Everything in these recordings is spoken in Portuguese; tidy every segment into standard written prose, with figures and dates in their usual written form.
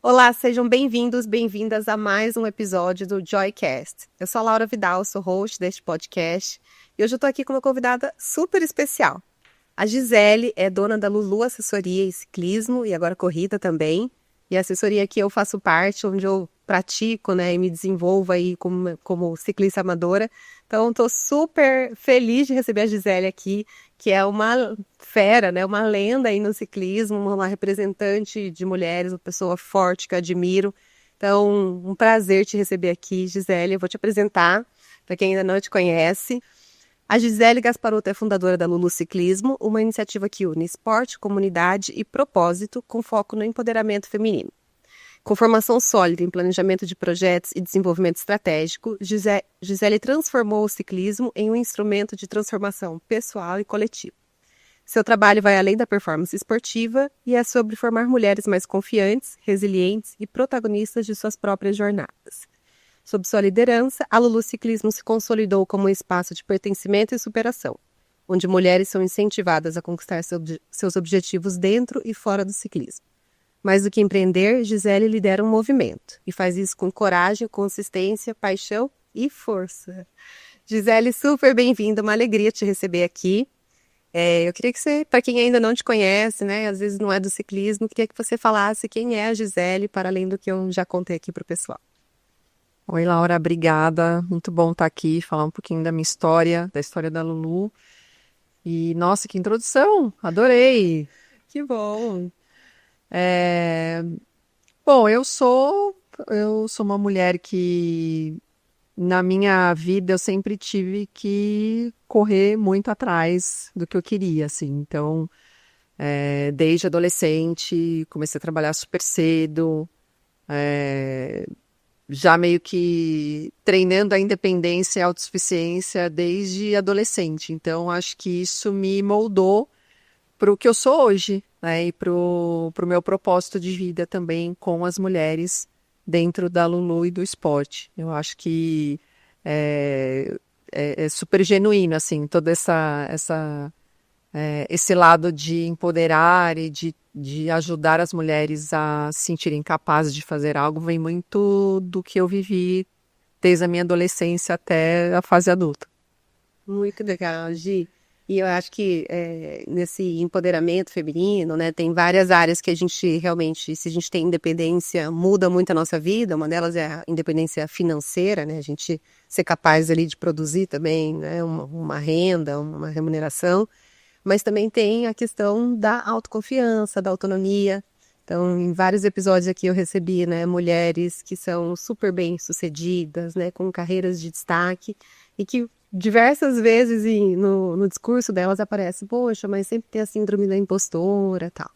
Olá, sejam bem-vindos, bem-vindas a mais um episódio do Joycast. Eu sou a Laura Vidal, sou host deste podcast e hoje eu tô aqui com uma convidada super especial. A Gisele é dona da Lulu Assessoria e Ciclismo e agora corrida também. E a assessoria que eu faço parte, onde eu pratico, né, e me desenvolvo aí como ciclista amadora. Então, estou super feliz de receber a Gisele aqui, que é uma fera, né, uma lenda aí no ciclismo, uma representante de mulheres, uma pessoa forte que eu admiro. Então, um prazer te receber aqui, Gisele. Eu vou te apresentar para quem ainda não te conhece. A Gisele Gasparotto é fundadora da Lulu Ciclismo, uma iniciativa que une esporte, comunidade e propósito com foco no empoderamento feminino. Com formação sólida em planejamento de projetos e desenvolvimento estratégico, Gisele transformou o ciclismo em um instrumento de transformação pessoal e coletiva. Seu trabalho vai além da performance esportiva e é sobre formar mulheres mais confiantes, resilientes e protagonistas de suas próprias jornadas. Sob sua liderança, a Lulu Ciclismo se consolidou como um espaço de pertencimento e superação, onde mulheres são incentivadas a conquistar seus objetivos dentro e fora do ciclismo. Mais do que empreender, Gisele lidera um movimento e faz isso com coragem, consistência, paixão e força. Gisele, super bem-vinda, uma alegria te receber aqui. Eu queria que você, para quem ainda não te conhece, né, às vezes não é do ciclismo, queria que você falasse quem é a Gisele, para além do que eu já contei aqui para o pessoal. Oi, Laura, obrigada. Muito bom estar aqui, falar um pouquinho da minha história, da história da Lulu. E, nossa, que introdução! Adorei! Que bom! É, Bom, eu sou uma mulher que, na minha vida, eu sempre tive que correr muito atrás do que eu queria, assim. Então, desde adolescente, comecei a trabalhar super cedo, já meio que treinando a independência e a autossuficiência desde adolescente. Então, acho que isso me moldou para o que eu sou hoje, né? E para o meu propósito de vida também com as mulheres dentro da Lulu e do esporte. Eu acho que é super genuíno, assim, toda esse lado de empoderar e de ajudar as mulheres a se sentirem capazes de fazer algo vem muito do que eu vivi desde a minha adolescência até a fase adulta. Muito legal, Gi. E eu acho que nesse empoderamento feminino, né, tem várias áreas que a gente realmente, se a gente tem independência, muda muito a nossa vida. Uma delas é a independência financeira, né, a gente ser capaz ali de produzir também, né, uma renda, uma remuneração. Mas também tem a questão da autoconfiança, da autonomia. Então, em vários episódios aqui eu recebi, né, mulheres que são super bem-sucedidas, né, com carreiras de destaque e que diversas vezes no discurso delas aparece, poxa, mas sempre tem a síndrome da impostora, tal.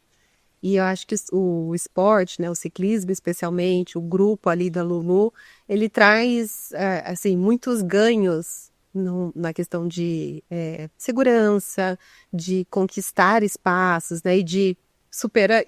E eu acho que o esporte, né, o ciclismo especialmente, o grupo ali da Lulu, ele traz, assim, muitos ganhos na questão de segurança, de conquistar espaços, né, e de superar,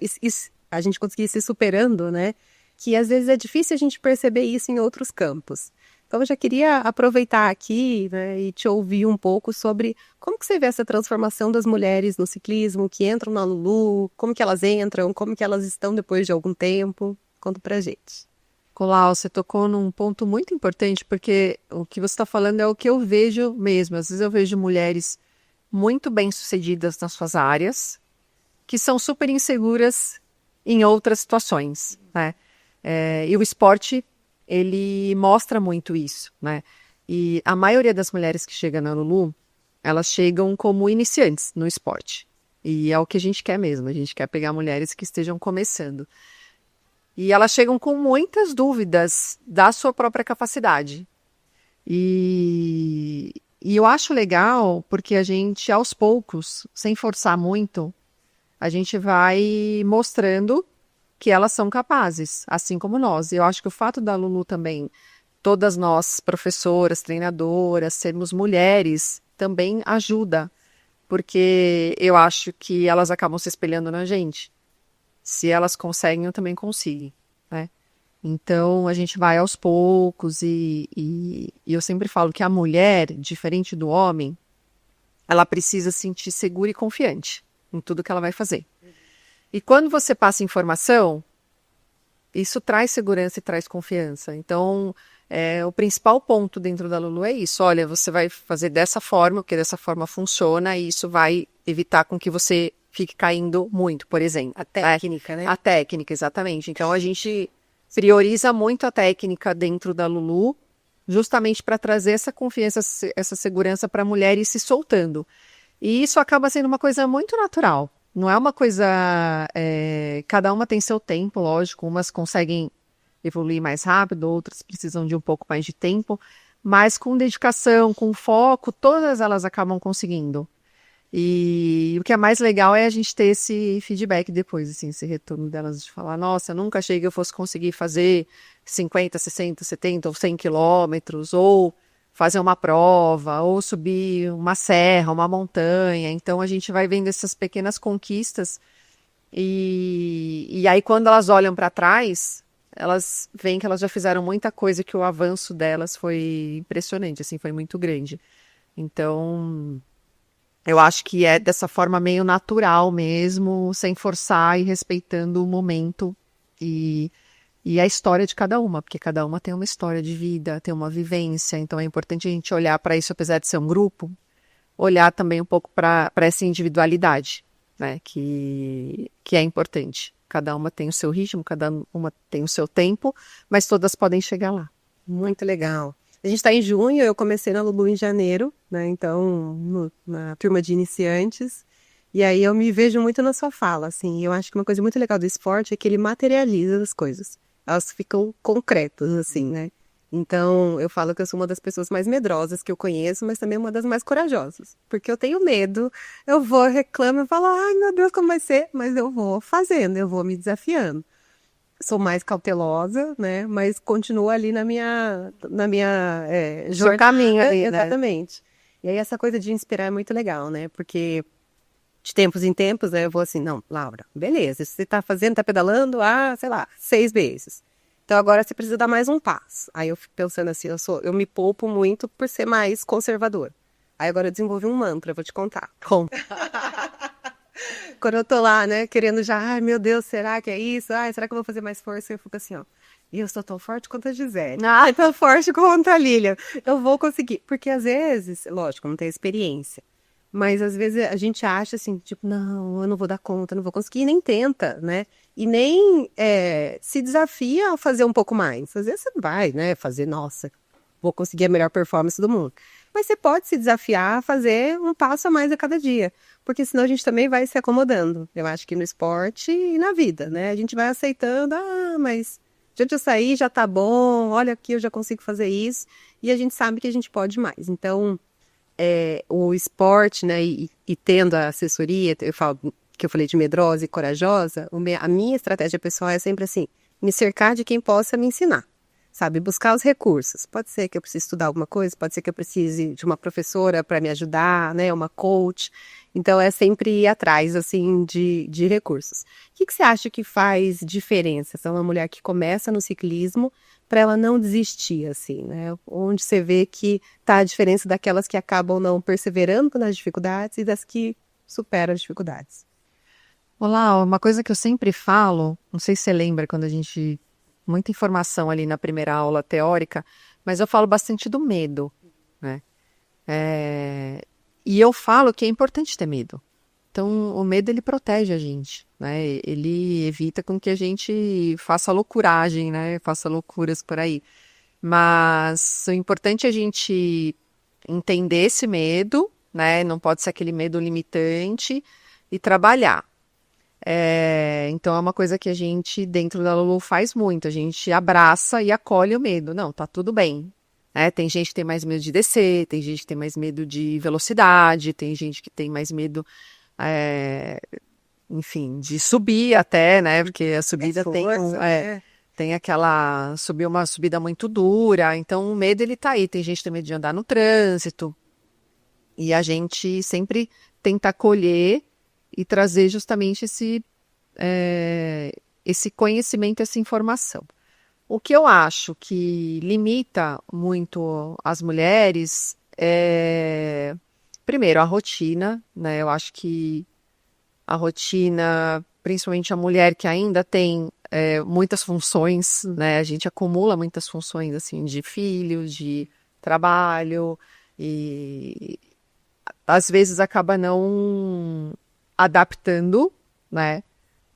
a gente conseguir ir se superando, né, que às vezes é difícil a gente perceber isso em outros campos. Então, eu já queria aproveitar aqui, né, e te ouvir um pouco sobre como que você vê essa transformação das mulheres no ciclismo, que entram na Lulu, como que elas entram, como que elas estão depois de algum tempo. Conta pra gente. Colau, você tocou num ponto muito importante, porque o que você está falando é o que eu vejo mesmo. Às vezes eu vejo mulheres muito bem-sucedidas nas suas áreas, que são super inseguras em outras situações, né? E o esporte, ele mostra muito isso, né? E a maioria das mulheres que chegam na Lulu, elas chegam como iniciantes no esporte. E é o que a gente quer mesmo, a gente quer pegar mulheres que estejam começando. E elas chegam com muitas dúvidas da sua própria capacidade. E eu acho legal porque a gente, aos poucos, sem forçar muito, a gente vai mostrando que elas são capazes, assim como nós. E eu acho que o fato da Lulu também, todas nós, professoras, treinadoras, sermos mulheres, também ajuda, porque eu acho que elas acabam se espelhando na gente. Se elas conseguem, eu também consigo, né? Então, a gente vai aos poucos e eu sempre falo que a mulher, diferente do homem, ela precisa se sentir segura e confiante em tudo que ela vai fazer. E quando você passa informação, isso traz segurança e traz confiança. Então, o principal ponto dentro da Lulu é isso. Olha, você vai fazer dessa forma, porque dessa forma funciona, e isso vai evitar com que você fique caindo muito, por exemplo. A técnica, né? A técnica, exatamente. Então, a gente prioriza muito a técnica dentro da Lulu, justamente para trazer essa confiança, essa segurança para a mulher ir se soltando. E isso acaba sendo uma coisa muito natural. Não é uma coisa... cada uma tem seu tempo, lógico. Umas conseguem evoluir mais rápido, outras precisam de um pouco mais de tempo. Mas com dedicação, com foco, todas elas acabam conseguindo. E o que é mais legal é a gente ter esse feedback depois, assim, esse retorno delas de falar, nossa, eu nunca achei que eu fosse conseguir fazer 50, 60, 70 ou 100 quilômetros, ou fazer uma prova, ou subir uma serra, uma montanha. Então a gente vai vendo essas pequenas conquistas e aí quando elas olham para trás, elas veem que elas já fizeram muita coisa, que o avanço delas foi impressionante, assim, foi muito grande. Então... eu acho que é dessa forma meio natural mesmo, sem forçar e respeitando o momento e a história de cada uma, porque cada uma tem uma história de vida, tem uma vivência, então é importante a gente olhar para isso, apesar de ser um grupo, olhar também um pouco para essa individualidade, né, que é importante. Cada uma tem o seu ritmo, cada uma tem o seu tempo, mas todas podem chegar lá. Muito legal. A gente está em junho, eu comecei na Lulu em janeiro, né? Então, na turma de iniciantes. E aí eu me vejo muito na sua fala, assim. Eu acho que uma coisa muito legal do esporte é que ele materializa as coisas. Elas ficam concretas, assim, né? Então, eu falo que eu sou uma das pessoas mais medrosas que eu conheço, mas também uma das mais corajosas. Porque eu tenho medo, eu vou, reclamo, eu falo, ai meu Deus, como vai ser? Mas eu vou fazendo, eu vou me desafiando. Sou mais cautelosa, né? Mas continuo ali na minha Seu jornada. caminho ali, né? Exatamente. E aí essa coisa de inspirar é muito legal, né? Porque de tempos em tempos, né, eu vou assim, não, Laura, beleza, você tá fazendo, tá pedalando há, sei lá, 6 meses. Então agora você precisa dar mais um passo. Aí eu fico pensando assim, eu me poupo muito por ser mais conservador. Aí agora eu desenvolvi um mantra, vou te contar. Conta. Quando eu tô lá, né, querendo já, ai meu Deus, será que é isso? Ai, será que eu vou fazer mais força? Eu fico assim, ó. E eu sou tão forte quanto a Gisele. Ah, tão forte quanto a Lilian. Eu vou conseguir. Porque às vezes, lógico, não tenho experiência. Mas às vezes a gente acha assim, tipo, não, eu não vou dar conta, não vou conseguir, e nem tenta, né? E nem se desafia a fazer um pouco mais. Às vezes você vai, né, fazer, nossa, vou conseguir a melhor performance do mundo. Mas você pode se desafiar a fazer um passo a mais a cada dia. Porque senão a gente também vai se acomodando. Eu acho que no esporte e na vida, né? A gente vai aceitando, mas de onde eu saí já tá bom, olha aqui, eu já consigo fazer isso. E a gente sabe que a gente pode mais. Então, o esporte, né, e tendo a assessoria, eu falo que eu falei de medrosa e corajosa, a minha estratégia pessoal é sempre assim, me cercar de quem possa me ensinar, sabe? Buscar os recursos. Pode ser que eu precise estudar alguma coisa, pode ser que eu precise de uma professora para me ajudar, né, uma coach. Então, é sempre ir atrás, assim, de recursos. O que você acha que faz diferença? Se é uma mulher que começa no ciclismo, para ela não desistir, assim, né? Onde você vê que tá a diferença daquelas que acabam não perseverando nas dificuldades e das que superam as dificuldades. Olá, uma coisa que eu sempre falo, não sei se você lembra quando a gente... muita informação ali na primeira aula teórica, mas eu falo bastante do medo, né? E eu falo que é importante ter medo. Então, o medo, ele protege a gente, né? Ele evita com que a gente faça loucuragem, né? Faça loucuras por aí. Mas o importante é a gente entender esse medo, né? Não pode ser aquele medo limitante e trabalhar. Então, é uma coisa que a gente, dentro da Lulu, faz muito. A gente abraça e acolhe o medo. Não, tá tudo bem. Tem gente que tem mais medo de descer, tem gente que tem mais medo de velocidade, tem gente que tem mais medo... enfim, de subir até, né? Porque a subida tem aquela, subir uma subida muito dura, então o medo ele tá aí. Tem gente que tem medo de andar no trânsito. E a gente sempre tenta acolher e trazer justamente esse conhecimento, essa informação. O que eu acho que limita muito as mulheres é, primeiro, a rotina, né? Eu acho que a rotina, principalmente a mulher que ainda tem muitas funções, né? A gente acumula muitas funções, assim, de filho, de trabalho, e às vezes acaba não adaptando, né,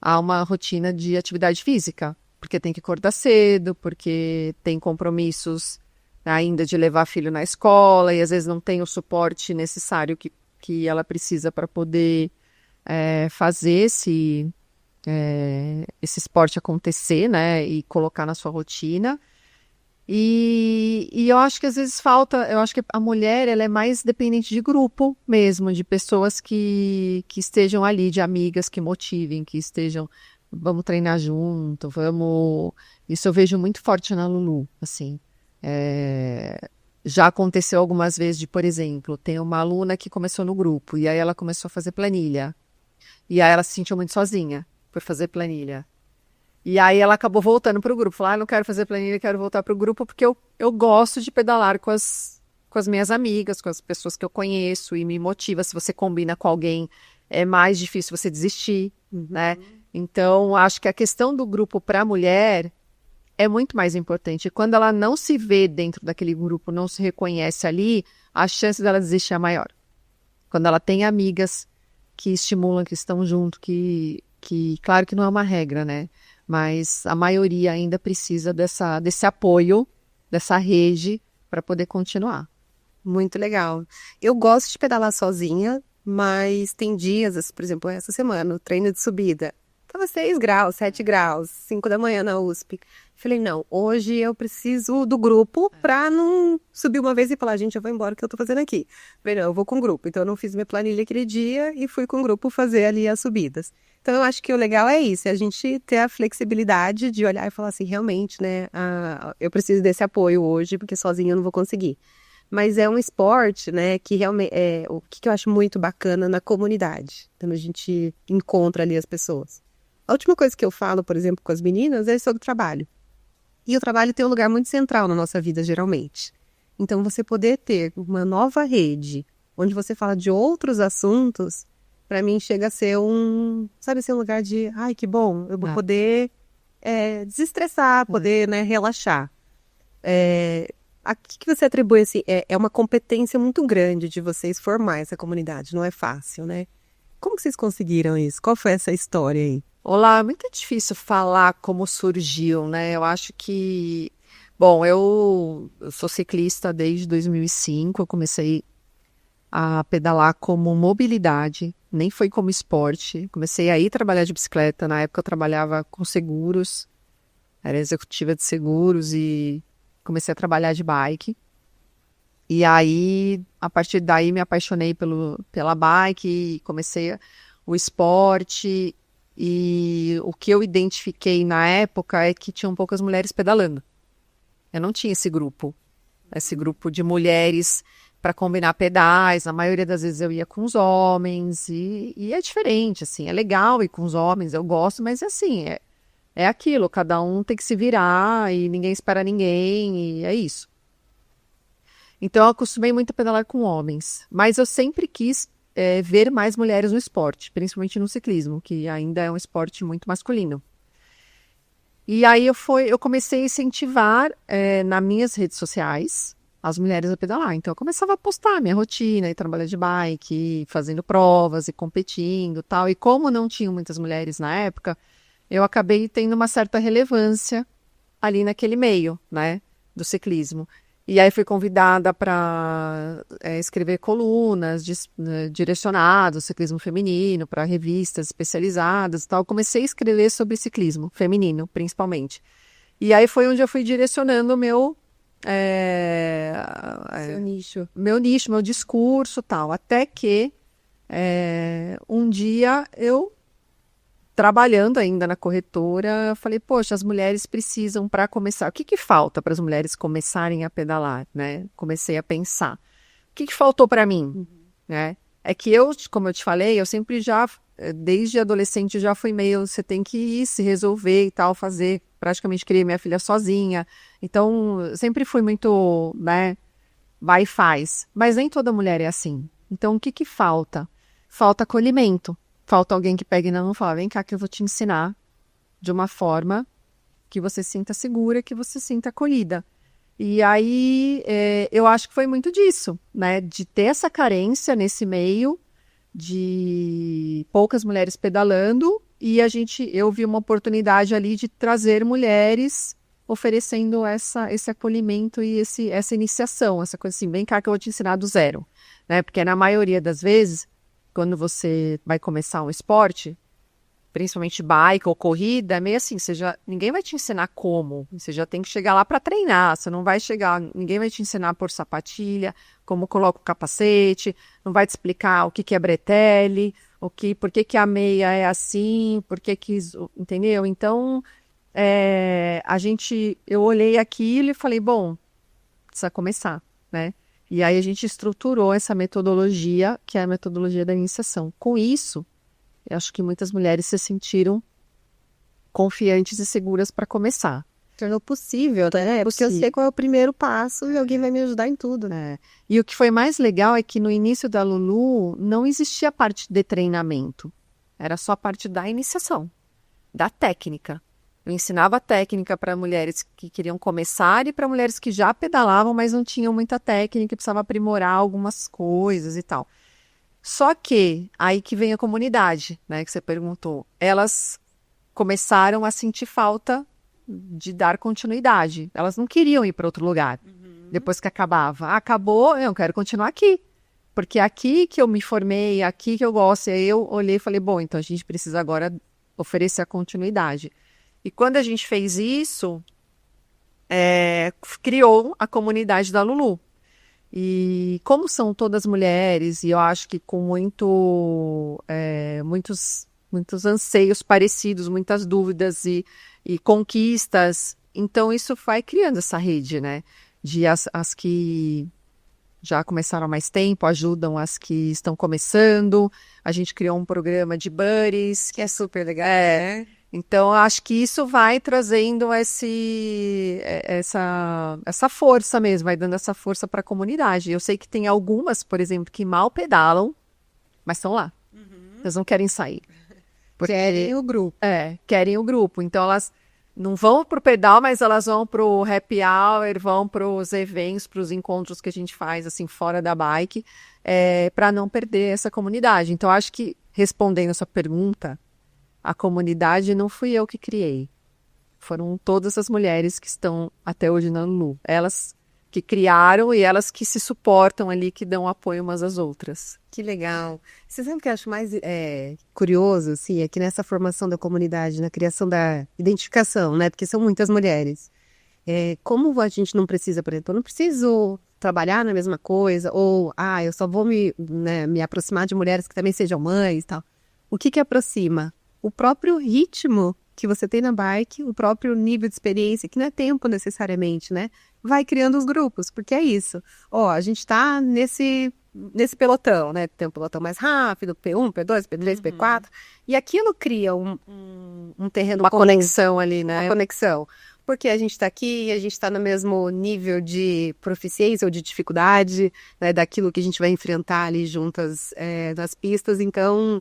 a uma rotina de atividade física, porque tem que acordar cedo, porque tem compromissos ainda de levar filho na escola, e às vezes não tem o suporte necessário que ela precisa para poder fazer esse esporte acontecer, né, e colocar na sua rotina. E eu acho que às vezes falta, eu acho que a mulher ela é mais dependente de grupo mesmo, de pessoas que estejam ali, de amigas que motivem, que estejam, vamos treinar junto, vamos. Isso eu vejo muito forte na Lulu, assim. Já aconteceu algumas vezes de, por exemplo, tem uma aluna que começou no grupo, e aí ela começou a fazer planilha. E aí ela se sentiu muito sozinha por fazer planilha. E aí ela acabou voltando para o grupo. Falou, não quero fazer planilha, quero voltar para o grupo, porque eu gosto de pedalar com as minhas amigas, com as pessoas que eu conheço, e me motiva. Se você combina com alguém, é mais difícil você desistir, né? Então, acho que a questão do grupo para a mulher é muito mais importante. E quando ela não se vê dentro daquele grupo, não se reconhece ali, a chance dela desistir é maior. Quando ela tem amigas que estimulam, que estão junto, que claro que não é uma regra, né? Mas a maioria ainda precisa desse apoio, dessa rede, para poder continuar. Muito legal. Eu gosto de pedalar sozinha, mas tem dias, por exemplo, essa semana, o treino de subida. Tava 6 graus, 7 graus, 5 da manhã na USP. Falei, não, hoje eu preciso do grupo pra não subir uma vez e falar, gente, eu vou embora, o que eu tô fazendo aqui? Falei, não, eu vou com o grupo. Então eu não fiz minha planilha aquele dia e fui com o grupo fazer ali as subidas. Então eu acho que o legal é isso, é a gente ter a flexibilidade de olhar e falar assim, realmente, né, eu preciso desse apoio hoje, porque sozinha eu não vou conseguir. Mas é um esporte, né, que realmente o que eu acho muito bacana na comunidade. Então a gente encontra ali as pessoas. A última coisa que eu falo, por exemplo, com as meninas é sobre o trabalho. E o trabalho tem um lugar muito central na nossa vida, geralmente. Então você poder ter uma nova rede, onde você fala de outros assuntos, para mim chega a ser um lugar de, ai, que bom, eu vou poder desestressar, poder, né, relaxar. A que você atribui, assim, é uma competência muito grande de vocês formar essa comunidade, não é fácil, né? Como que vocês conseguiram isso? Qual foi essa história aí? Olá, é muito difícil falar como surgiu, né? Eu acho que... Bom, eu sou ciclista desde 2005, eu comecei a pedalar como mobilidade, nem foi como esporte. Comecei a ir trabalhar de bicicleta, na época eu trabalhava com seguros, era executiva de seguros e comecei a trabalhar de bike. E aí, a partir daí, me apaixonei pela bike, comecei o esporte. E o que eu identifiquei na época é que tinham poucas mulheres pedalando. Eu não tinha esse grupo de mulheres para combinar pedais. Na maioria das vezes eu ia com os homens e é diferente, assim, é legal ir com os homens, eu gosto, mas assim, é aquilo, cada um tem que se virar e ninguém espera ninguém e é isso. Então eu acostumei muito a pedalar com homens, mas eu sempre quis ver mais mulheres no esporte, principalmente no ciclismo, que ainda é um esporte muito masculino. E aí eu comecei a incentivar nas minhas redes sociais as mulheres a pedalar. Então eu começava a postar minha rotina, e trabalhar de bike, fazendo provas e competindo, tal. E como não tinham muitas mulheres na época, eu acabei tendo uma certa relevância ali naquele meio, né, do ciclismo. E aí fui convidada para escrever colunas direcionadas, ciclismo feminino, para revistas especializadas e tal. Comecei a escrever sobre ciclismo feminino, principalmente. E aí foi onde eu fui direcionando o meu... Seu nicho. Meu nicho, meu discurso e tal. Até que um dia eu... trabalhando ainda na corretora, eu falei, poxa, as mulheres precisam para começar. O que falta para as mulheres começarem a pedalar, né? Comecei a pensar. O que faltou para mim, né? É que eu, como eu te falei, eu sempre já, desde adolescente, já fui meio, você tem que ir, se resolver e tal, fazer. Praticamente criei minha filha sozinha. Então, sempre fui muito, né? Vai e faz. Mas nem toda mulher é assim. Então, o que falta? Falta acolhimento. Falta alguém que pegue na mão e fala, vem cá que eu vou te ensinar de uma forma que você se sinta segura, que você se sinta acolhida. E aí, eu acho que foi muito disso, né? De ter essa carência nesse meio, de poucas mulheres pedalando, e eu vi uma oportunidade ali de trazer mulheres oferecendo esse acolhimento e essa iniciação, essa coisa assim, vem cá que eu vou te ensinar do zero, né? Porque na maioria das vezes, quando você vai começar um esporte, principalmente bike ou corrida, é meio assim, ninguém vai te ensinar como, você já tem que chegar lá para treinar, você não vai chegar, ninguém vai te ensinar por sapatilha, como coloca o capacete, não vai te explicar o que é bretelle, por que a meia é assim, entendeu? Então, eu olhei aquilo e falei, bom, precisa começar, né? E aí a gente estruturou essa metodologia, que é a metodologia da iniciação. Com isso, eu acho que muitas mulheres se sentiram confiantes e seguras para começar. Tornou possível, né? Porque eu sei qual é o primeiro passo e alguém vai me ajudar em tudo, né? E o que foi mais legal é que no início da Lulu não existia a parte de treinamento. Era só a parte da iniciação, da técnica. Eu ensinava técnica para mulheres que queriam começar e para mulheres que já pedalavam, mas não tinham muita técnica e precisavam aprimorar algumas coisas e tal. Só que, aí que vem a comunidade, né, que você perguntou, elas começaram a sentir falta de dar continuidade. Elas não queriam ir para outro lugar, depois que acabava. Acabou, eu quero continuar aqui, porque é aqui que eu me formei, é aqui que eu gosto. E aí eu olhei e falei, bom, então a gente precisa agora oferecer a continuidade. E quando a gente fez isso, criou a comunidade da Lulu. E como são todas mulheres, e eu acho que com muitos anseios parecidos, muitas dúvidas e conquistas, então isso vai criando essa rede, né? De as que já começaram há mais tempo, ajudam as que estão começando. A gente criou um programa de buddies. Que é super legal, né? Então, acho que isso vai trazendo essa força mesmo, vai dando essa força para a comunidade. Eu sei que tem algumas, por exemplo, que mal pedalam, mas estão lá. Elas não querem sair. Querem o grupo. Querem o grupo. Então, elas não vão para o pedal, mas elas vão para o happy hour, vão para os eventos, para os encontros que a gente faz, assim, fora da bike, para não perder essa comunidade. Então, acho que, respondendo a sua pergunta, a comunidade não fui eu que criei. Foram todas as mulheres que estão até hoje na Lulu. Elas que criaram e elas que se suportam ali, que dão apoio umas às outras. Que legal. Você sabe o que eu acho mais curioso, assim, é que nessa formação da comunidade, na criação da identificação, né? Porque são muitas mulheres. Como a gente não precisa, por exemplo, eu não preciso trabalhar na mesma coisa, ou, eu só vou me aproximar de mulheres que também sejam mães e tal. O que aproxima? O próprio ritmo que você tem na bike, o próprio nível de experiência, que não é tempo necessariamente, né? Vai criando os grupos, porque é isso. A gente tá nesse pelotão, né? Tem um pelotão mais rápido, P1, P2, P3, P4, e aquilo cria um terreno Uma comum, conexão ali, né? Uma conexão. Porque a gente está aqui, a gente está no mesmo nível de proficiência ou de dificuldade, né? Daquilo que a gente vai enfrentar ali juntas nas pistas, então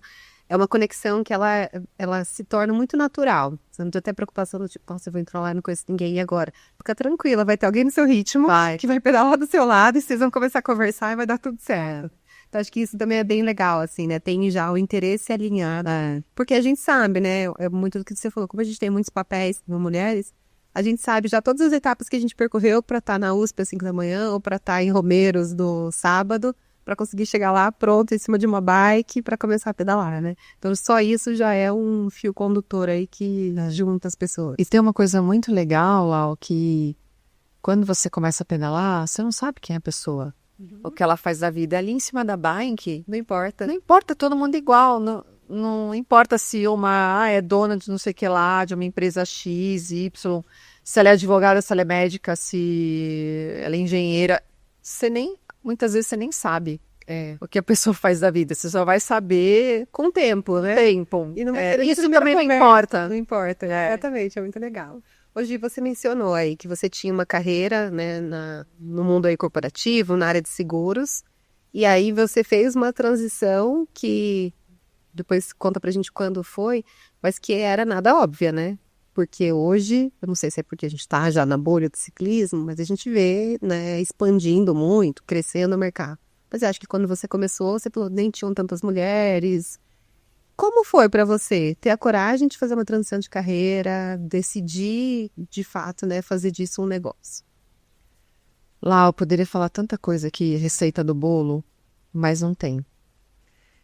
é uma conexão que ela se torna muito natural. Você não tem até preocupação do tipo, nossa, eu vou entrar lá e não conheço ninguém e agora? Fica tranquila, vai ter alguém no seu ritmo que vai pedalar do seu lado e vocês vão começar a conversar e vai dar tudo certo. Então, acho que isso também é bem legal, assim, né? Tem já o interesse alinhado. Porque a gente sabe, né? É muito do que você falou, como a gente tem muitos papéis como mulheres, a gente sabe já todas as etapas que a gente percorreu para estar na USP às 5 da manhã ou para estar em Romeiros no sábado, para conseguir chegar lá pronto em cima de uma bike para começar a pedalar, né? Então só isso já é um fio condutor aí que junta as pessoas. E tem uma coisa muito legal, Lau, que quando você começa a pedalar, você não sabe quem é a pessoa. O que ela faz da vida ali em cima da bike, Não importa. não importa, todo mundo igual, não importa se uma é dona de não sei o que lá, de uma empresa X, Y, se ela é advogada, se ela é médica, se ela é engenheira, muitas vezes você nem sabe o que a pessoa faz da vida. Você só vai saber com o tempo, né? Tempo. E não vai isso também não importa. Não importa, exatamente, é muito legal. Hoje você mencionou aí que você tinha uma carreira, né, no mundo aí corporativo, na área de seguros, e aí você fez uma transição que, depois conta pra gente quando foi, mas que era nada óbvia, né? porque hoje, eu não sei se é porque a gente está já na bolha do ciclismo, mas a gente vê, né, expandindo muito, crescendo o mercado. Mas eu acho que quando você começou, você falou, nem tinham tantas mulheres. Como foi para você ter a coragem de fazer uma transição de carreira, decidir, de fato, né, fazer disso um negócio? Lá eu poderia falar tanta coisa aqui, receita do bolo, mas não tem.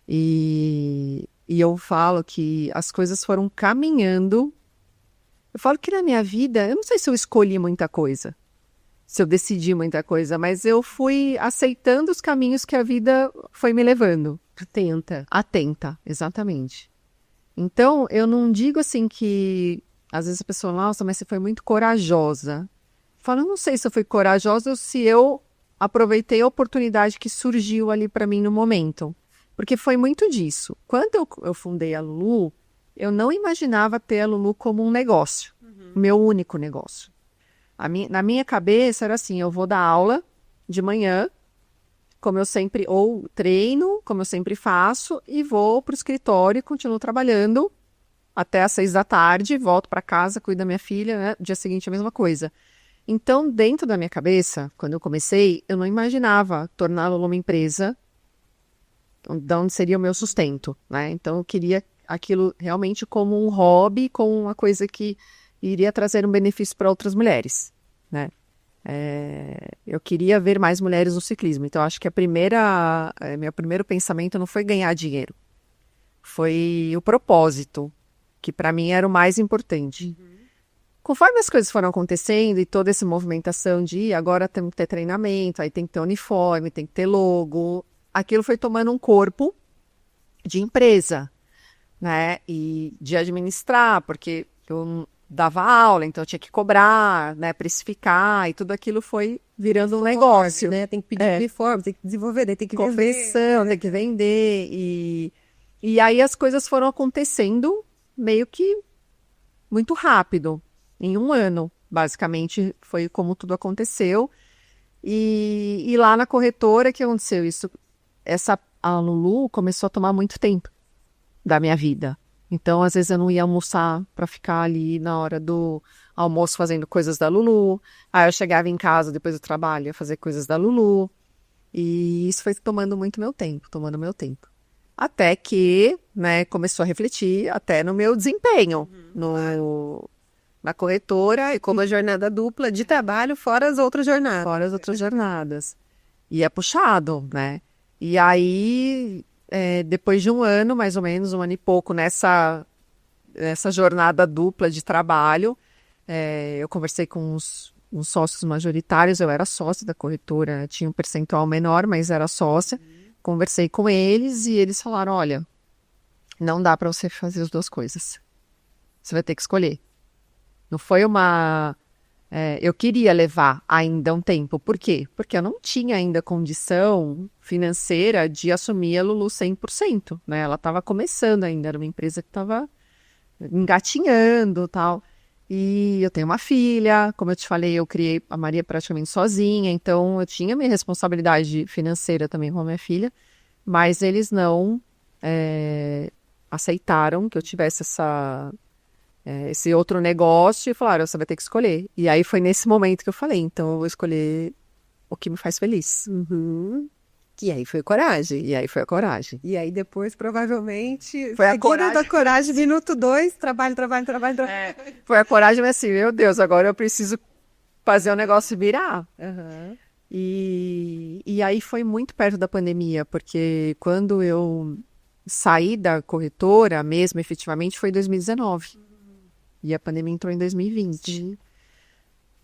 E eu falo que as coisas foram caminhando. Eu falo que na minha vida, eu não sei se eu escolhi muita coisa, se eu decidi muita coisa, mas eu fui aceitando os caminhos que a vida foi me levando. Atenta, exatamente. Então, eu não digo assim que, às vezes a pessoa, nossa, mas você foi muito corajosa. Eu falo, eu não sei se eu fui corajosa ou se eu aproveitei a oportunidade que surgiu ali para mim no momento. Porque foi muito disso. Quando eu fundei a Lulu, eu não imaginava ter a Lulu como um negócio, o meu único negócio. Na minha cabeça era assim, eu vou dar aula de manhã, como eu sempre, ou treino, como eu sempre faço, e vou para o escritório e continuo trabalhando até às 6 da tarde, volto para casa, cuido da minha filha, né? Dia seguinte a mesma coisa. Então, dentro da minha cabeça, quando eu comecei, eu não imaginava tornar a Lulu uma empresa, de onde seria o meu sustento, né? Então, eu queria aquilo realmente como um hobby, como uma coisa que iria trazer um benefício para outras mulheres, né? Eu queria ver mais mulheres no ciclismo. Então, acho que meu primeiro pensamento não foi ganhar dinheiro. Foi o propósito, que para mim era o mais importante. Conforme as coisas foram acontecendo e toda essa movimentação de agora tem que ter treinamento, aí tem que ter uniforme, tem que ter logo, aquilo foi tomando um corpo de empresa, né? E de administrar, porque eu dava aula, então eu tinha que cobrar, né? Precificar, e tudo aquilo foi virando um negócio. Né? Tem que pedir uniforme, tem que desenvolver, tem que Conversão, tem que vender. E aí as coisas foram acontecendo meio que muito rápido. Em um ano, basicamente, foi como tudo aconteceu. E lá na corretora, o que aconteceu? A Lulu começou a tomar muito tempo da minha vida. Então, às vezes, eu não ia almoçar para ficar ali na hora do almoço fazendo coisas da Lulu. Aí eu chegava em casa depois do trabalho, ia fazer coisas da Lulu. E isso foi tomando muito meu tempo, tomando meu tempo. Até que, né, começou a refletir até no meu desempenho na corretora. E como a jornada dupla de trabalho, fora as outras jornadas. Fora as outras jornadas. E é puxado, né? E aí, depois de um ano, mais ou menos, um ano e pouco, nessa jornada dupla de trabalho, eu conversei com uns sócios majoritários, eu era sócia da corretora, tinha um percentual menor, mas era sócia. Conversei com eles e eles falaram, olha, não dá para você fazer as duas coisas. Você vai ter que escolher. Não foi eu queria levar ainda um tempo. Por quê? Porque eu não tinha ainda condição financeira de assumir a Lulu 100%, né? Ela estava começando ainda, era uma empresa que estava engatinhando e tal. E eu tenho uma filha, como eu te falei, eu criei a Maria praticamente sozinha, então eu tinha minha responsabilidade financeira também com a minha filha, mas eles não aceitaram que eu tivesse esse outro negócio e falaram, você vai ter que escolher. E aí foi nesse momento que eu falei, então eu vou escolher o que me faz feliz. E aí foi coragem. E aí foi a coragem. E aí depois, provavelmente, Foi a coragem. da coragem, minuto 2, trabalho. Foi a coragem, mas assim, meu Deus, agora eu preciso fazer o negócio virar. E aí foi muito perto da pandemia, porque quando eu saí da corretora mesmo, efetivamente, foi em 2019. E a pandemia entrou em 2020.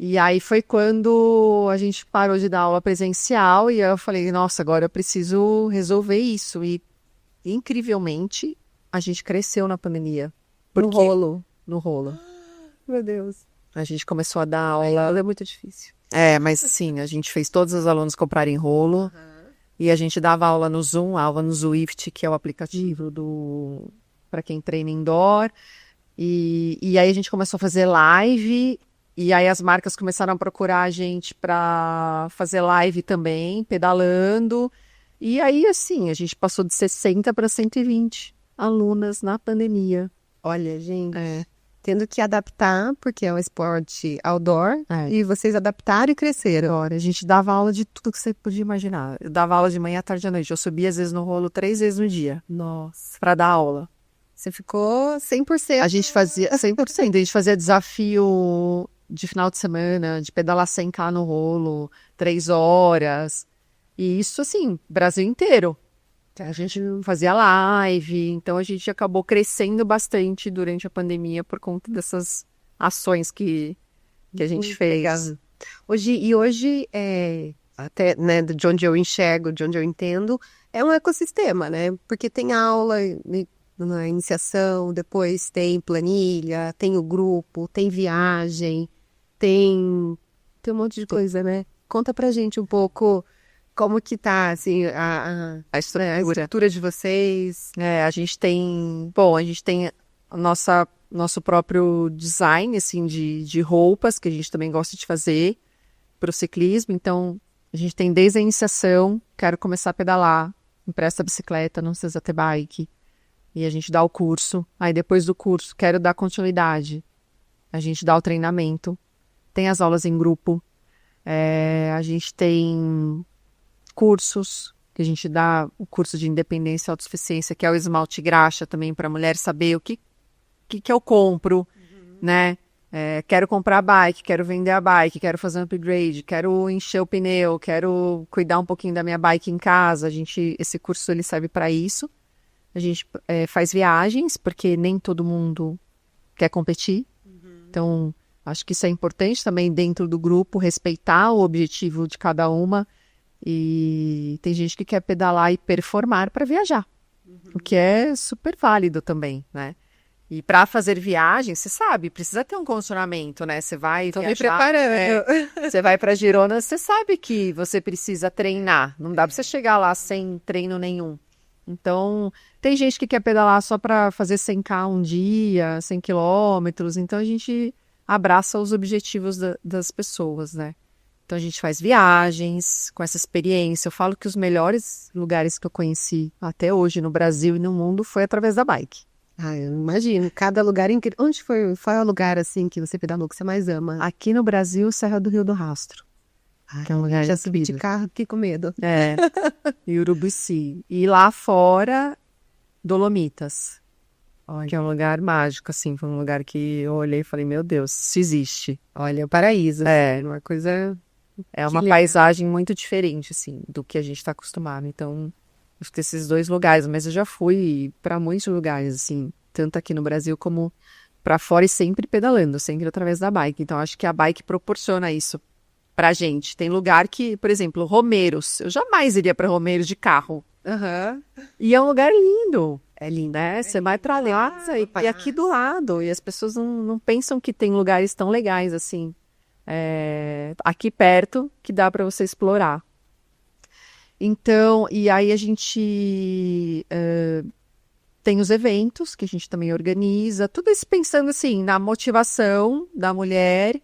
E aí foi quando a gente parou de dar aula presencial e eu falei, nossa, agora eu preciso resolver isso. E, incrivelmente, a gente cresceu na pandemia. No rolo. No rolo. Meu Deus. A gente começou a dar aula. É muito difícil. Mas sim, a gente fez todos os alunos comprarem rolo. E a gente dava aula no Zoom, aula no Zwift, que é o aplicativo para quem treina indoor. E aí a gente começou a fazer live. E aí as marcas começaram a procurar a gente para fazer live também, pedalando. E aí, assim, a gente passou de 60 para 120 alunas na pandemia. Olha, gente, tendo que adaptar, porque é um esporte outdoor, e vocês adaptaram e cresceram. Agora, a gente dava aula de tudo que você podia imaginar. Eu dava aula de manhã, tarde e à noite. Eu subia, às vezes, no rolo 3 vezes no dia. Nossa. Pra dar aula. Você ficou 100%. A gente fazia 100%. A gente fazia desafio de final de semana, de pedalar 100K no rolo, 3 horas. E isso, assim, Brasil inteiro. A gente fazia live, então a gente acabou crescendo bastante durante a pandemia por conta dessas ações que a gente fez. Hoje, até, né, de onde eu enxergo, de onde eu entendo, é um ecossistema, né? Porque tem aula na iniciação, depois tem planilha, tem o grupo, tem viagem, tem um monte de coisa, né? Conta pra gente um pouco como que tá, assim, a estrutura de vocês. A gente tem nosso próprio design, assim, de roupas, que a gente também gosta de fazer para o ciclismo. Então, a gente tem desde a iniciação, quero começar a pedalar, empresta a bicicleta, não precisa ter bike. E a gente dá o curso. Aí, depois do curso, quero dar continuidade. A gente dá o treinamento. Tem as aulas em grupo. A gente tem cursos, que a gente dá o curso de independência e autossuficiência, que é o esmalte graxa também, para a mulher saber o que eu compro, né? Quero comprar a bike, quero vender a bike, quero fazer um upgrade, quero encher o pneu, quero cuidar um pouquinho da minha bike em casa. Esse curso ele serve para isso. A gente faz viagens, porque nem todo mundo quer competir. Então, acho que isso é importante também dentro do grupo, respeitar o objetivo de cada uma. E tem gente que quer pedalar e performar para viajar, o que é super válido também, né? E para fazer viagem, você sabe, precisa ter um condicionamento, né? Você vai Tô viajar, me preparando. você vai para Girona, você sabe que você precisa treinar. Não dá para você chegar lá sem treino nenhum. Então, tem gente que quer pedalar só para fazer 100K um dia, 100 quilômetros. Então, a gente abraça os objetivos das pessoas, né? Então, a gente faz viagens com essa experiência. Eu falo que os melhores lugares que eu conheci até hoje no Brasil e no mundo foi através da bike. Eu imagino. Cada lugar incrível. Onde foi? Qual é o lugar, assim, que você pedalou, que você mais ama? Aqui no Brasil, Serra do Rio do Rastro. Que é um lugar já subi de carro, fiquei com medo. E Urubici. E lá fora, Dolomitas. Que é um lugar mágico, assim. Foi um lugar que eu olhei e falei, meu Deus, isso existe. Olha, o paraíso. Uma coisa... É uma paisagem muito diferente, assim, do que a gente está acostumado. Então, acho que esses 2 lugares, mas eu já fui para muitos lugares, assim, tanto aqui no Brasil como para fora e sempre pedalando, sempre através da bike. Então, acho que a bike proporciona isso pra gente. Tem lugar que, por exemplo, Romeiros. Eu jamais iria para Romeiros de carro. E é um lugar lindo. É lindo. Né? Você vai para lá e aqui do lado. E as pessoas não pensam que tem lugares tão legais assim. Aqui perto que dá para você explorar. Então, e aí a gente tem os eventos que a gente também organiza, tudo isso pensando assim na motivação da mulher,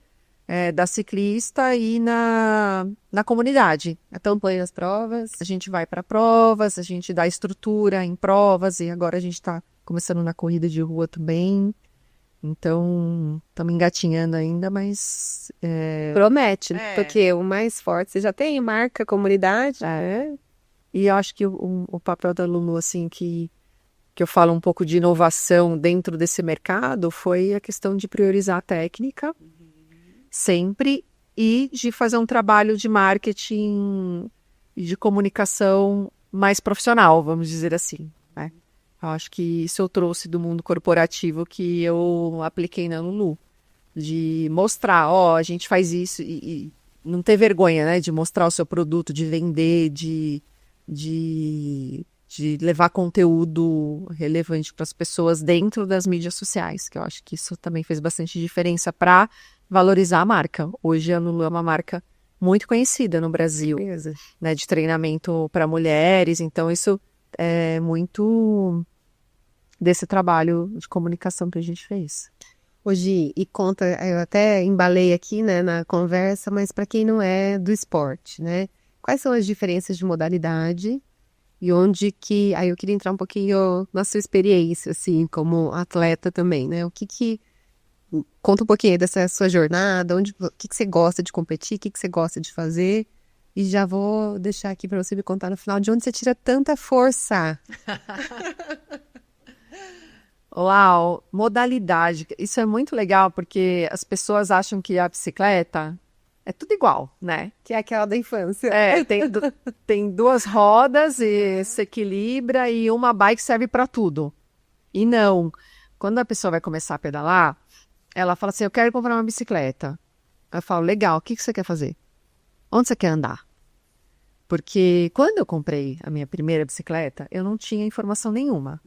da ciclista e na comunidade. Então, põe as provas. A gente vai para provas, a gente dá estrutura em provas e agora a gente está começando na corrida de rua também. Então, estamos engatinhando ainda, mas... Promete, porque o mais forte, você já tem marca, comunidade. E eu acho que o papel da Lulu, assim, que eu falo um pouco de inovação dentro desse mercado, foi a questão de priorizar a técnica, sempre, e de fazer um trabalho de marketing e de comunicação mais profissional, vamos dizer assim, né? Eu acho que isso eu trouxe do mundo corporativo que eu apliquei na Lulu. De mostrar, a gente faz isso e não ter vergonha, né? De mostrar o seu produto, de vender, de levar conteúdo relevante para as pessoas dentro das mídias sociais. Que eu acho que isso também fez bastante diferença para valorizar a marca. Hoje a Lulu é uma marca muito conhecida no Brasil, né? De treinamento para mulheres. Então isso é muito... desse trabalho de comunicação que a gente fez. Hoje, e conta, eu até embalei aqui, né, na conversa, mas para quem não é do esporte, né, quais são as diferenças de modalidade e onde que, aí eu queria entrar um pouquinho na sua experiência, assim, como atleta também, né, o que Conta um pouquinho aí dessa sua jornada, o que você gosta de competir, o que você gosta de fazer. E já vou deixar aqui para você me contar no final de onde você tira tanta força. Uau, modalidade. Isso é muito legal porque as pessoas acham que a bicicleta é tudo igual, né? Que é aquela da infância. Tem duas rodas e se equilibra e uma bike serve para tudo. E não. Quando a pessoa vai começar a pedalar, ela fala assim, eu quero comprar uma bicicleta. Eu falo, legal, o que você quer fazer? Onde você quer andar? Porque quando eu comprei a minha primeira bicicleta, eu não tinha informação nenhuma.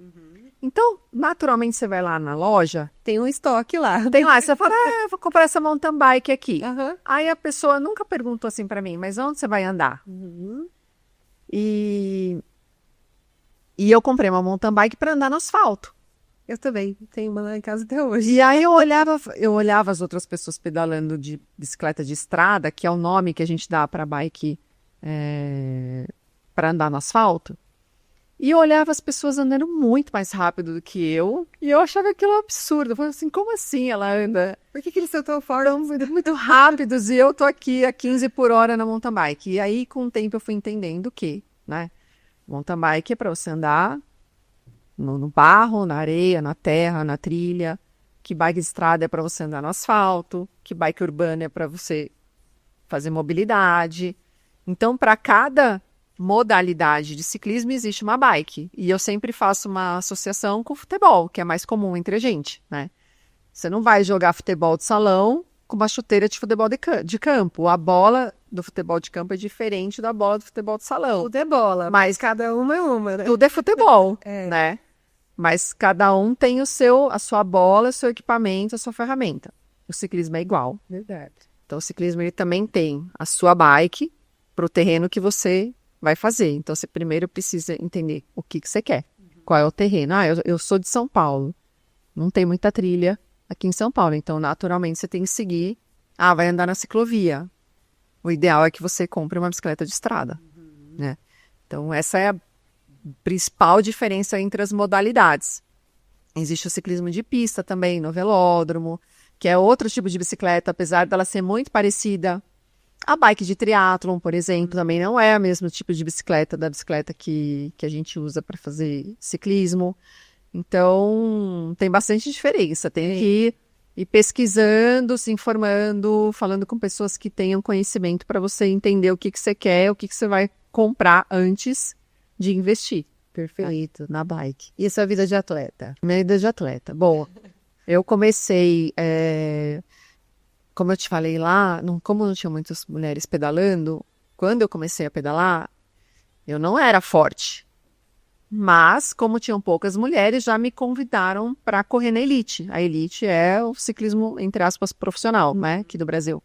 Então, naturalmente, você vai lá na loja, Tem um estoque lá. tem lá, você fala, eu vou comprar essa mountain bike aqui. Aham. Aí a pessoa nunca perguntou assim pra mim, mas onde você vai andar? E, e eu comprei uma mountain bike para andar no asfalto. Eu também. Tenho uma lá em casa até hoje. E aí eu olhava as outras pessoas pedalando de bicicleta de estrada, que é o nome que a gente dá para bike para andar no asfalto. E eu olhava as pessoas andando muito mais rápido do que eu, e eu achava aquilo um absurdo. Eu falei assim, como assim ela anda Por que eles são tão fortes? muito rápidos e eu tô aqui a 15 por hora na mountain bike? E aí, com o tempo, eu fui entendendo que, né? Mountain bike é para você andar no barro, na areia, na terra, na trilha. Que bike de estrada é para você andar no asfalto. Que bike urbana é para você fazer mobilidade. Então, para cada modalidade de ciclismo existe uma bike. E eu sempre faço uma associação com o futebol, que é mais comum entre a gente, né? Você não vai jogar futebol de salão com uma chuteira de futebol de campo. A bola do futebol de campo é diferente da bola do futebol de salão. Tudo é bola, mas cada uma é uma, né? Tudo é futebol, É. né? Mas cada um tem a sua bola, o seu equipamento, a sua ferramenta. O ciclismo é igual. Verdade. Então, o ciclismo ele também tem a sua bike para o terreno que você vai fazer. Então, você primeiro precisa entender o que você quer. Qual é o terreno? Ah, eu sou de São Paulo. Não tem muita trilha aqui em São Paulo. Então, naturalmente, você tem que seguir. Ah, vai andar na ciclovia. O ideal é que você compre uma bicicleta de estrada, né? Então, essa é a principal diferença entre as modalidades. Existe o ciclismo de pista também, no velódromo, que é outro tipo de bicicleta, apesar dela ser muito parecida. A bike de triatlon, por exemplo, também não é o mesmo tipo de bicicleta da bicicleta que a gente usa para fazer ciclismo. Então, tem bastante diferença. Tem que ir pesquisando, se informando, falando com pessoas que tenham conhecimento para você entender o que você quer, o que você vai comprar antes de investir. Perfeito. Na bike. E a sua vida de atleta? Minha vida de atleta. Bom, eu comecei, como eu te falei lá, como não tinha muitas mulheres pedalando, quando eu comecei a pedalar, eu não era forte. Mas, como tinham poucas mulheres, já me convidaram para correr na elite. A elite é o ciclismo, entre aspas, profissional, né, aqui do Brasil.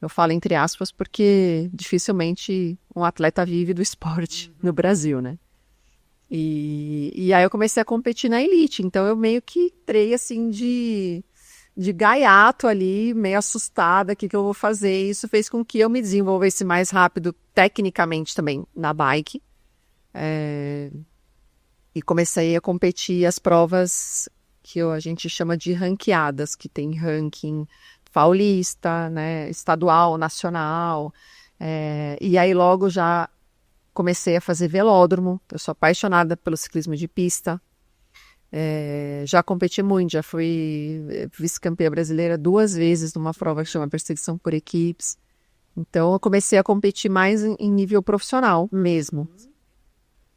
Eu falo entre aspas porque dificilmente um atleta vive do esporte no Brasil, né? E aí eu comecei a competir na elite. Então eu meio que entrei assim de gaiato ali, meio assustada, o que eu vou fazer? Isso fez com que eu me desenvolvesse mais rápido, tecnicamente também, na bike. E comecei a competir as provas que a gente chama de ranqueadas, que tem ranking paulista, né, estadual, nacional. E aí logo já comecei a fazer velódromo. Eu sou apaixonada pelo ciclismo de pista. Já competi muito, já fui vice-campeã brasileira 2 vezes numa prova que chama Perseguição por Equipes. Então eu comecei a competir mais em nível profissional mesmo.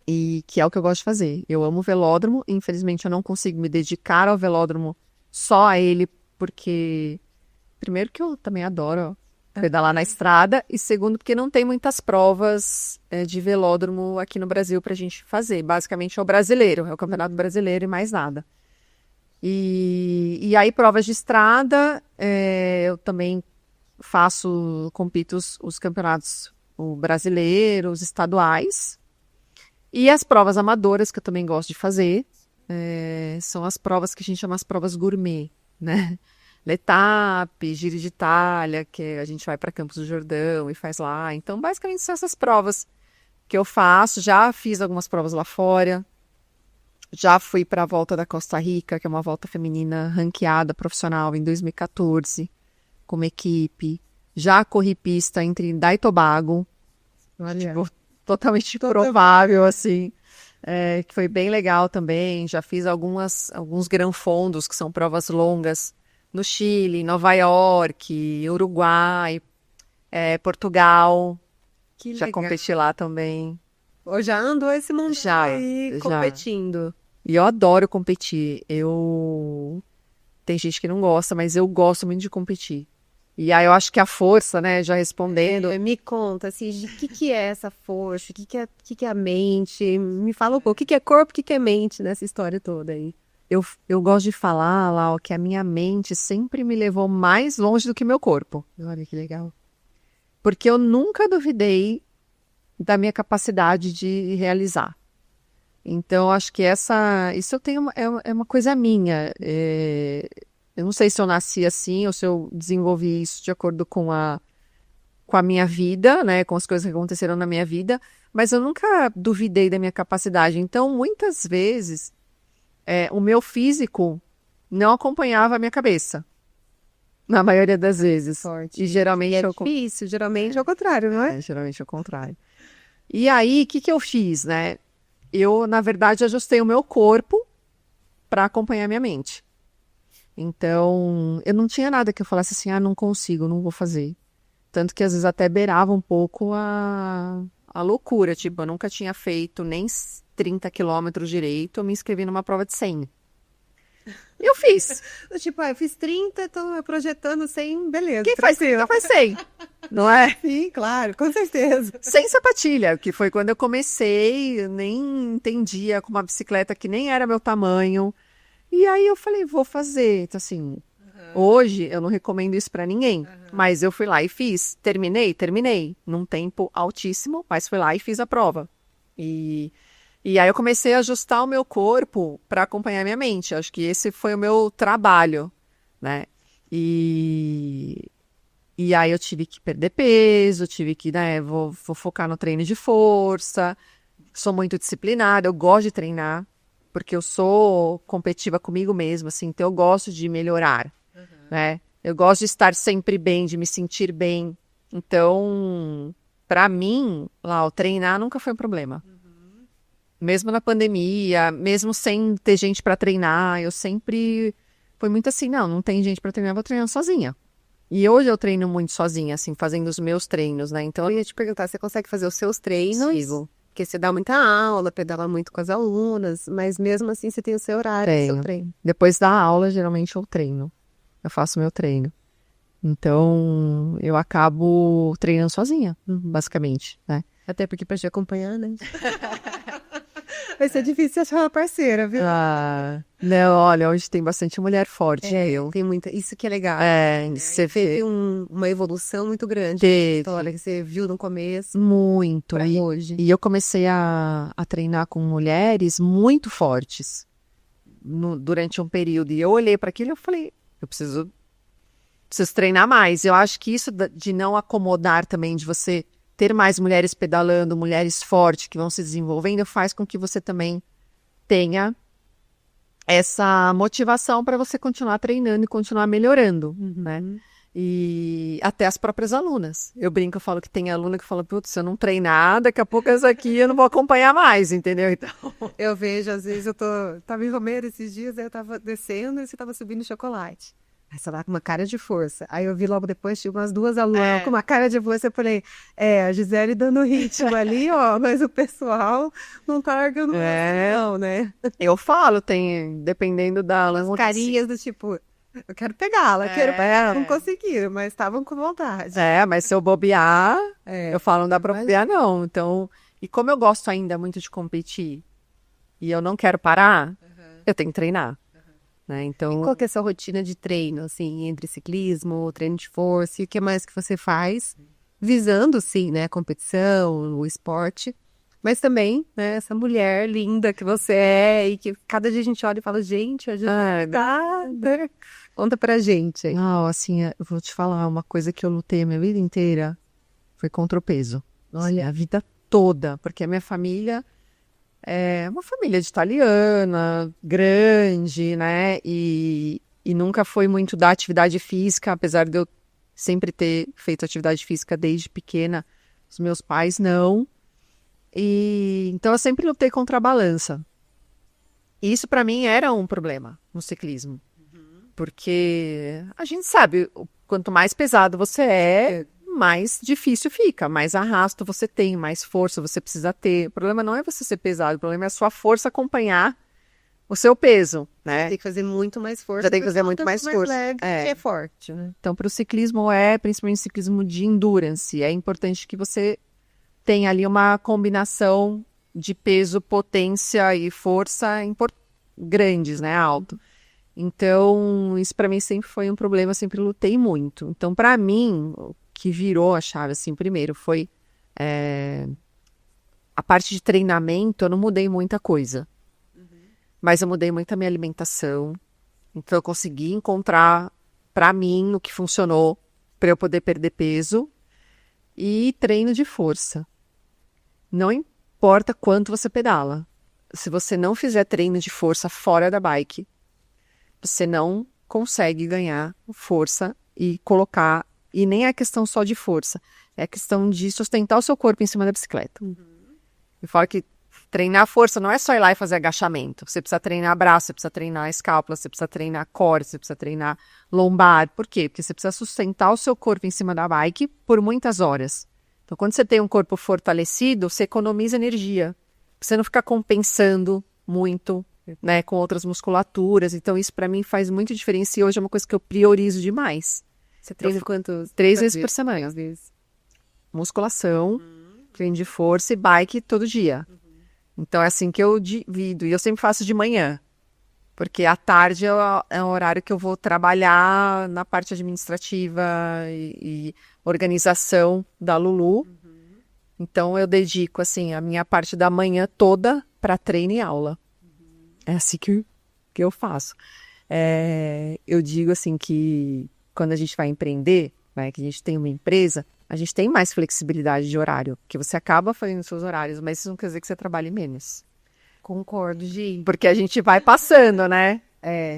E que é o que eu gosto de fazer. Eu amo velódromo, infelizmente eu não consigo me dedicar ao velódromo só a ele, porque primeiro que eu também adoro pedalar na estrada, e segundo porque não tem muitas provas de velódromo aqui no Brasil pra gente fazer. Basicamente é o brasileiro, é o Campeonato Brasileiro e mais nada. E aí provas de estrada, eu também compito os campeonatos brasileiros, os estaduais. E as provas amadoras, que eu também gosto de fazer, são as provas que a gente chama as provas gourmet, né? L'Etape, Giro de Itália, que a gente vai para Campos do Jordão e faz lá. Então, basicamente, são essas provas que eu faço. Já fiz algumas provas lá fora. Já fui para a volta da Costa Rica, que é uma volta feminina ranqueada profissional em 2014, como equipe. Já corri pista em Trinidad e Tobago, Olha. tipo, totalmente improvável, assim, que foi bem legal também. Já fiz alguns Gran Fondos, que são provas longas, no Chile, Nova York, Uruguai, Portugal. Que Já legal. competi lá também. Ou já andou esse mundo Já, aí já. competindo. E eu adoro competir. Tem gente que não gosta, mas eu gosto muito de competir. E aí eu acho que a força, né, já respondendo. Me conta, assim, o que é essa força? O que é a mente? Me fala um pouco. O que é corpo, o que é mente nessa história toda aí? Eu gosto de falar, Lau, que a minha mente sempre me levou mais longe do que meu corpo. Olha que legal. Porque eu nunca duvidei da minha capacidade de realizar. Então, acho que isso eu tenho, é uma coisa minha. Eu não sei se eu nasci assim ou se eu desenvolvi isso de acordo com a minha vida, né, com as coisas que aconteceram na minha vida, mas eu nunca duvidei da minha capacidade. Então, muitas vezes, o meu físico não acompanhava a minha cabeça, na maioria das vezes. Sorte. E geralmente É difícil, geralmente é o contrário, não é? geralmente é o contrário. E aí, o que eu fiz, né? Eu, na verdade, ajustei o meu corpo para acompanhar a minha mente. Então, eu não tinha nada que eu falasse assim, não consigo, não vou fazer. Tanto que às vezes até beirava um pouco a loucura. Tipo, eu nunca tinha feito nem 30 quilômetros direito, eu me inscrevi numa prova de 100. Eu fiz. Tipo, eu fiz 30, tô projetando 100, beleza. Quem faz 30 faz 100, não é? Sim, claro, com certeza. Sem sapatilha, que foi quando eu comecei, eu nem entendia com uma bicicleta que nem era meu tamanho. E aí eu falei, vou fazer. Então, assim, hoje eu não recomendo isso pra ninguém, mas eu fui lá e fiz. Terminei, num tempo altíssimo, mas fui lá e fiz a prova. E aí eu comecei a ajustar o meu corpo para acompanhar a minha mente. Acho que esse foi o meu trabalho, né? E aí eu tive que perder peso, tive que, né, vou focar no treino de força. Sou muito disciplinada, eu gosto de treinar, porque eu sou competitiva comigo mesma, assim, então eu gosto de melhorar, né? Eu gosto de estar sempre bem, de me sentir bem. Então, para mim, lá, o treinar nunca foi um problema. Mesmo na pandemia, mesmo sem ter gente para treinar, eu sempre foi muito assim, não tem gente para treinar, eu vou treinar sozinha. E hoje eu treino muito sozinha, assim, fazendo os meus treinos, né? Então, Eu ia te perguntar, você consegue fazer os seus treinos? consigo. Porque você dá muita aula, pedala muito com as alunas, mas mesmo assim você tem o seu horário, o seu treino. Depois da aula, geralmente eu treino. Eu faço meu treino. Então, eu acabo treinando sozinha, basicamente, né? Até porque pra te acompanhar, né? Vai ser difícil achar uma parceira, viu? Não, olha, hoje tem bastante mulher forte. Tem muita. Isso que é legal. Você Teve vê. uma evolução muito grande. Teve. História que você viu no começo Muito. pra hoje. E eu comecei a treinar com mulheres muito fortes durante um período. E eu olhei para aquilo e eu falei, eu preciso treinar mais. Eu acho que isso de não acomodar também, de você ter mais mulheres pedalando, mulheres fortes que vão se desenvolvendo, faz com que você também tenha essa motivação para você continuar treinando e continuar melhorando, né? E até as próprias alunas. Eu brinco, eu falo que tem aluna que fala, putz, se eu não treinar, daqui a pouco essa aqui eu não vou acompanhar mais, entendeu? Então... Eu vejo, às vezes, tava em Romero esses dias, aí eu tava descendo e você tava subindo chocolate. Aí você lá com uma cara de força. Aí eu vi logo depois, tinha umas duas alunas com uma cara de força. Eu falei, a Gisele dando ritmo ali, ó, mas o pessoal não tá largando não, né? Eu falo, dependendo da aluna. Carinhas do tipo, eu quero pegá-la, não conseguiram, mas estavam com vontade. Mas se eu bobear, eu falo, não dá pra bobear, não. Então, e como eu gosto ainda muito de competir e eu não quero parar, eu tenho que treinar. Né? Então, e qual que é a sua rotina de treino, assim, entre ciclismo, treino de força e o que mais que você faz, visando, sim, né, a competição, o esporte, mas também, né, essa mulher linda que você é e que cada dia a gente olha e fala, gente, a gente nada. Conta pra gente. Não, assim, eu vou te falar, uma coisa que eu lutei a minha vida inteira foi contra o peso. Olha, a vida toda, porque a minha família é uma família de italiana, grande, né? E nunca foi muito da atividade física, apesar de eu sempre ter feito atividade física desde pequena. Os meus pais não. E então eu sempre lutei contra a balança. E isso para mim era um problema no ciclismo. Porque a gente sabe, quanto mais pesado você é, mais difícil fica, mais arrasto você tem, mais força você precisa ter. O problema não é você ser pesado, o problema é a sua força acompanhar o seu peso, né? Tem que fazer muito mais força. Já tem que fazer porque muito mais tanto força. leve, É. que é forte, né? Então, para o ciclismo principalmente ciclismo de endurance, é importante que você tenha ali uma combinação de peso, potência e força grandes, né? Alto. Então, isso para mim sempre foi um problema, eu sempre lutei muito. Então, para mim, o que virou a chave, assim, primeiro foi a parte de treinamento, eu não mudei muita coisa. Mas eu mudei muito a minha alimentação. Então, eu consegui encontrar, para mim, o que funcionou para eu poder perder peso. E treino de força. Não importa quanto você pedala. Se você não fizer treino de força fora da bike, você não consegue ganhar força e colocar... E nem é questão só de força. É questão de sustentar o seu corpo em cima da bicicleta. Eu falo que treinar força não é só ir lá e fazer agachamento. Você precisa treinar braço, você precisa treinar escápula, você precisa treinar core, você precisa treinar lombar. Por quê? Porque você precisa sustentar o seu corpo em cima da bike por muitas horas. Então, quando você tem um corpo fortalecido, você economiza energia. Você não fica compensando muito, né, com outras musculaturas. Então, isso para mim faz muita diferença e hoje é uma coisa que eu priorizo demais. Você treina quantos? 3 vezes por semana. Às vezes. Musculação, treino de força e bike todo dia. Então, é assim que eu divido. E eu sempre faço de manhã. Porque à tarde é um horário que eu vou trabalhar na parte administrativa e organização da Lulu. Então, eu dedico, assim, a minha parte da manhã toda para treino e aula. É assim que eu faço. Eu digo, assim, que quando a gente vai empreender, né, que a gente tem uma empresa, a gente tem mais flexibilidade de horário. Porque você acaba fazendo seus horários, mas isso não quer dizer que você trabalhe menos. Concordo, Gi. Porque a gente vai passando, né?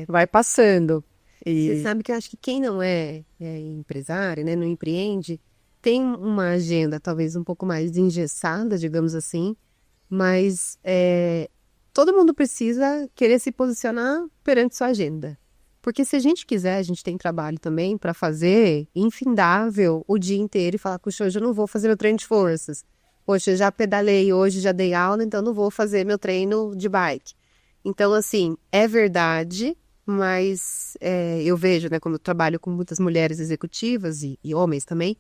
Vai passando. Você sabe que eu acho que quem não é empresário, né, não empreende, tem uma agenda talvez um pouco mais engessada, digamos assim, mas todo mundo precisa querer se posicionar perante sua agenda. Porque se a gente quiser, a gente tem trabalho também para fazer infindável o dia inteiro e falar, puxa, hoje eu não vou fazer meu treino de forças. Poxa, eu já pedalei hoje, já dei aula, então não vou fazer meu treino de bike. Então, assim, é verdade, mas eu vejo, né, quando eu trabalho com muitas mulheres executivas e homens também,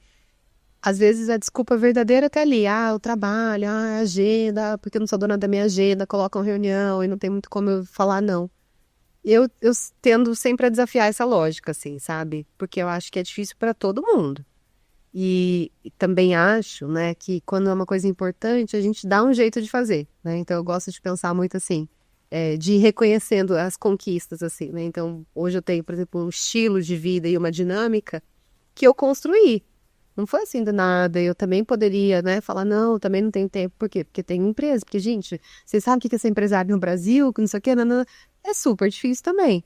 às vezes a desculpa verdadeira tá ali, o trabalho, a agenda, porque eu não sou dona da minha agenda, colocam reunião e não tem muito como eu falar não. Eu tendo sempre a desafiar essa lógica, assim, sabe? Porque eu acho que é difícil para todo mundo. E também acho, né, que quando é uma coisa importante, a gente dá um jeito de fazer, né? Então eu gosto de pensar muito assim, de ir reconhecendo as conquistas, assim, né? Então hoje eu tenho, por exemplo, um estilo de vida e uma dinâmica que eu construí. Não foi assim do nada. Eu também poderia, né, falar, não, também não tenho tempo. Por quê? Porque tem empresa. Porque, gente, vocês sabem o que é ser empresário no Brasil? Que não sei o quê, não. É super difícil também.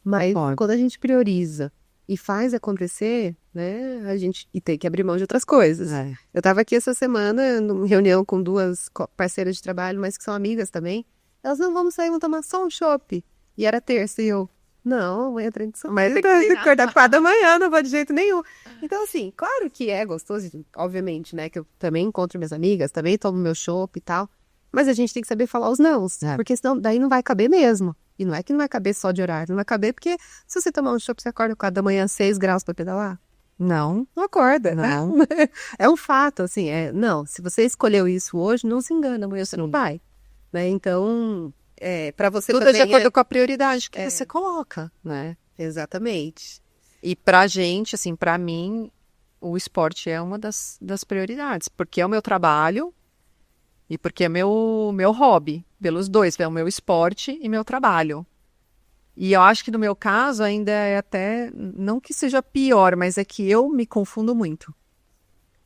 Mas quando a gente prioriza e faz acontecer, né, a gente tem que abrir mão de outras coisas. Eu estava aqui essa semana, numa reunião com 2 parceiras de trabalho, mas que são amigas também. Elas, não, vamos sair, vamos tomar só um chopp. E era terça, e eu, não, amanhã treino de São Paulo. Tem que acordar 4 da manhã, não vou de jeito nenhum. Então, assim, claro que é gostoso, obviamente, né, que eu também encontro minhas amigas, também tomo meu chopp e tal, mas a gente tem que saber falar os nãos, porque senão daí não vai caber mesmo. E não é que não vai caber só de horário, não vai caber porque se você tomar um chopp, você acorda 4 da manhã, 6 graus para pedalar? Não acorda, não. Né? É um fato, assim, não, se você escolheu isso hoje, não se engana, amanhã você não vai, né, então... para você tudo também de acordo com a prioridade que você coloca, né? Exatamente. E pra gente, assim, pra mim, o esporte é uma das prioridades, porque é o meu trabalho e porque é meu hobby, pelos dois, é o meu esporte e meu trabalho. E eu acho que no meu caso ainda é até, não que seja pior, mas é que eu me confundo muito.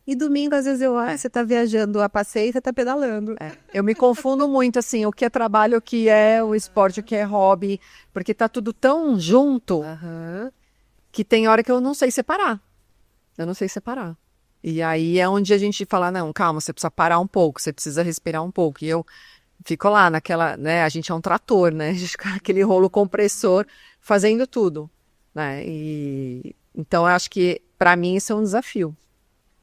E domingo, às vezes, você tá viajando a passeio, você tá pedalando. Eu me confundo muito, assim, o que é trabalho, o que é o esporte, o que é hobby, porque tá tudo tão junto que tem hora que eu não sei separar. Eu não sei separar. E aí é onde a gente fala, não, calma, você precisa parar um pouco, você precisa respirar um pouco. E eu fico lá naquela, né, a gente é um trator, né, a gente fica naquele rolo compressor fazendo tudo, né, e então eu acho que para mim isso é um desafio.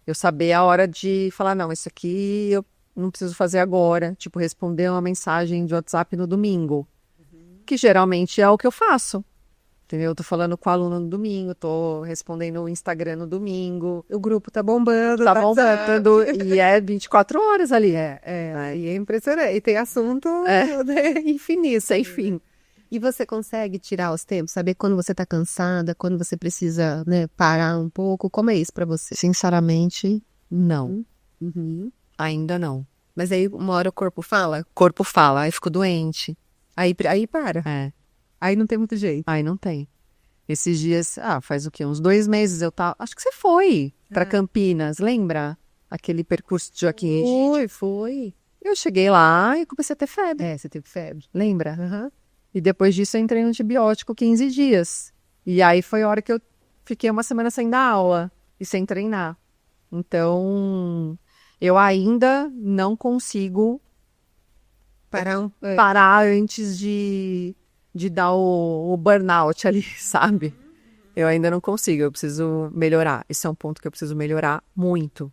Eu saber a hora de falar, não, isso aqui eu não preciso fazer agora, tipo, responder uma mensagem de WhatsApp no domingo, que geralmente é o que eu faço. Entendeu? Eu tô falando com a aluna no domingo, tô respondendo o Instagram no domingo. O grupo tá bombando. Tá bombando. E é 24 horas ali. E é impressionante. E tem assunto né, infinito. Sem fim. E você consegue tirar os tempos? Saber quando você tá cansada, quando você precisa, né, parar um pouco? Como é isso pra você? Sinceramente, não. Ainda não. Mas aí uma hora o corpo fala? O corpo fala, aí fico doente. Aí para. Aí não tem muito jeito. Aí não tem. Esses dias, faz o quê? Uns 2 meses eu tava. Acho que você foi pra Campinas, lembra? Aquele percurso de Joaquim. Foi. Eu cheguei lá e comecei a ter febre. Você teve febre. Lembra? E depois disso eu entrei no antibiótico 15 dias. E aí foi a hora que eu fiquei uma semana sem dar aula e sem treinar. Então, eu ainda não consigo parar antes de dar o burnout ali, sabe? Eu ainda não consigo, eu preciso melhorar. Esse é um ponto que eu preciso melhorar muito.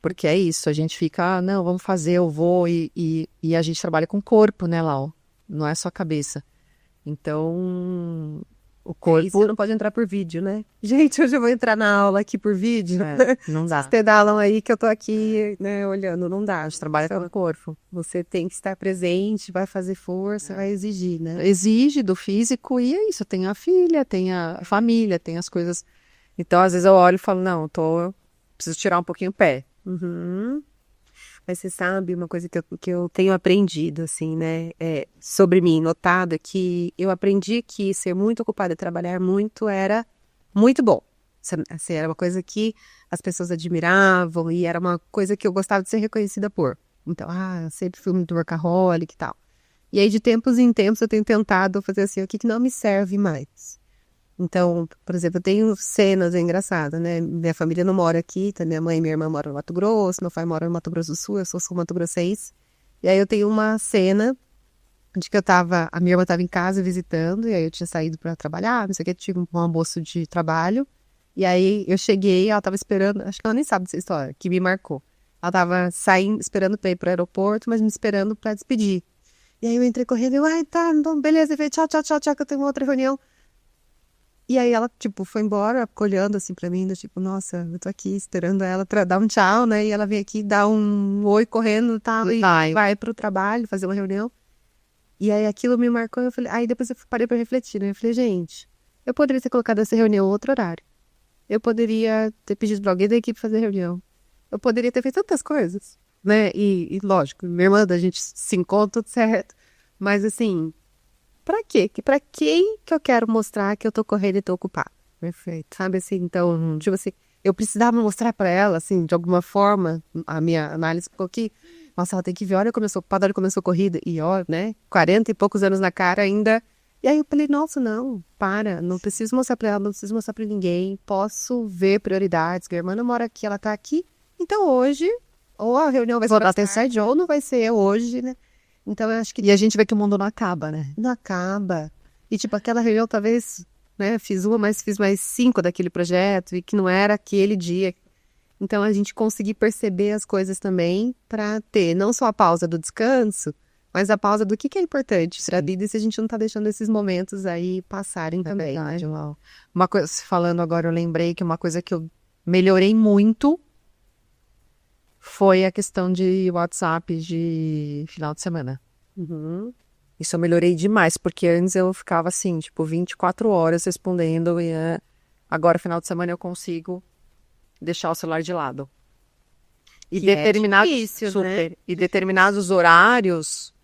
Porque é isso, a gente fica, não, vamos fazer, eu vou, e a gente trabalha com o corpo, né, Lau? Não é só a cabeça. Então, o corpo... E você não pode entrar por vídeo, né? Gente, hoje eu vou entrar na aula aqui por vídeo. Não dá. Vocês pedalam aí que eu tô aqui, né, olhando, não dá. A gente trabalha com o corpo. Você tem que estar presente, vai fazer força, vai exigir, né? Exige do físico e é isso. Tem a filha, tem a família, tem as coisas. Então, às vezes eu olho e falo, não, preciso tirar um pouquinho o pé. Mas você sabe, uma coisa que eu tenho aprendido, assim, né, sobre mim, notado, é que eu aprendi que ser muito ocupada e trabalhar muito era muito bom. Assim, era uma coisa que as pessoas admiravam e era uma coisa que eu gostava de ser reconhecida por. Então, eu sempre fui muito workaholic e tal. E aí, de tempos em tempos, eu tenho tentado fazer assim, o que não me serve mais. Então, por exemplo, eu tenho cenas engraçadas, né? Minha família não mora aqui, tá? Minha mãe e minha irmã moram no Mato Grosso, meu pai mora no Mato Grosso do Sul, eu sou sul-mato-grossense. E aí eu tenho uma cena de que a minha irmã estava em casa visitando, e aí eu tinha saído para trabalhar, não sei o que, tive um almoço de trabalho. E aí eu cheguei, ela estava esperando, acho que ela nem sabe dessa história, que me marcou. Ela estava saindo, esperando para ir para o aeroporto, mas me esperando para despedir. E aí eu entrei correndo e eu, tá, então beleza, eu falei, tchau, tchau, tchau, tchau, que eu tenho uma outra reunião. E aí ela, tipo, foi embora, olhando assim pra mim, tipo, nossa, eu tô aqui esperando ela dar um tchau, né? E ela vem aqui dar um oi correndo, tá? E vai pro trabalho, fazer uma reunião. E aí aquilo me marcou, eu falei, aí depois eu parei pra refletir, né? Eu falei, gente, eu poderia ter colocado essa reunião em outro horário. Eu poderia ter pedido pra alguém da equipe fazer reunião. Eu poderia ter feito tantas coisas, né? E lógico, minha irmã, a gente se encontra, tudo certo. Mas assim... Pra quê? Pra quem que eu quero mostrar que eu tô correndo e tô ocupada? Perfeito. Sabe assim, então, tipo assim, eu precisava mostrar pra ela, assim, de alguma forma, a minha análise ficou aqui, nossa, ela tem que ver, olha como eu sou ocupada, olha como eu sou corrida, e ó, né, 40 e poucos anos na cara ainda. E aí eu falei, nossa, não preciso mostrar pra ela, não preciso mostrar pra ninguém, posso ver prioridades, minha irmã não mora aqui, ela tá aqui, então hoje, ou a reunião vai ser mais tarde, ou não vai ser hoje, né? Então, eu acho que... E a gente vê que o mundo não acaba, né? Não acaba. E, tipo, aquela reunião, talvez, né, fiz uma, mas fiz mais 5 daquele projeto, e que não era aquele dia. Então, a gente conseguir perceber as coisas também para ter não só a pausa do descanso, mas a pausa do que é importante para a vida, e se a gente não tá deixando esses momentos aí passarem também. Verdade, Lau. Uma coisa, falando agora, eu lembrei que uma coisa que eu melhorei muito foi a questão de WhatsApp de final de semana. Isso eu melhorei demais, porque antes eu ficava assim, tipo, 24 horas respondendo e agora, final de semana, eu consigo deixar o celular de lado. E difícil, né? E determinados horários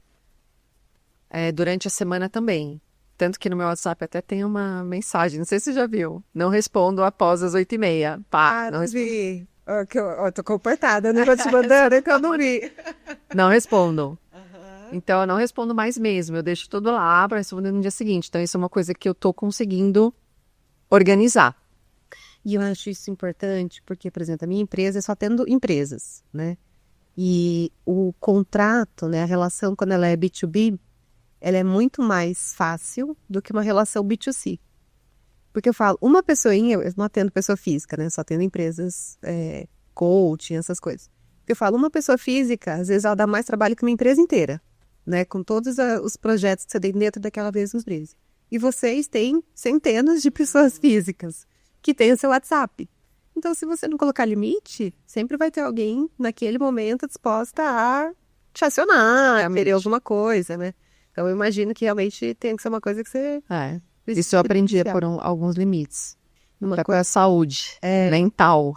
durante a semana também. Tanto que no meu WhatsApp até tem uma mensagem, não sei se você já viu. Não respondo após as 8h30. Não respondo. Eu tô comportada, né? Tô te mandando, é que eu não vi. Não respondo. Então, eu não respondo mais mesmo. Eu deixo tudo lá para responder no dia seguinte. Então, isso é uma coisa que eu tô conseguindo organizar. E eu acho isso importante porque, por exemplo, a minha empresa é só tendo empresas, né? E o contrato, né, a relação quando ela é B2B, ela é muito mais fácil do que uma relação B2C. Porque eu falo, uma pessoinha, eu não atendo pessoa física, né? Só atendo empresas, coaching, essas coisas. Porque eu falo, uma pessoa física, às vezes ela dá mais trabalho que uma empresa inteira, né? Com todos os projetos que você tem dentro daquela mesma empresa. E vocês têm centenas de pessoas físicas que têm o seu WhatsApp. Então, se você não colocar limite, sempre vai ter alguém naquele momento disposta a te acionar, a querer alguma coisa, né? Então, eu imagino que realmente tem que ser uma coisa que você... Isso eu aprendi por alguns limites. Uma Com a saúde mental.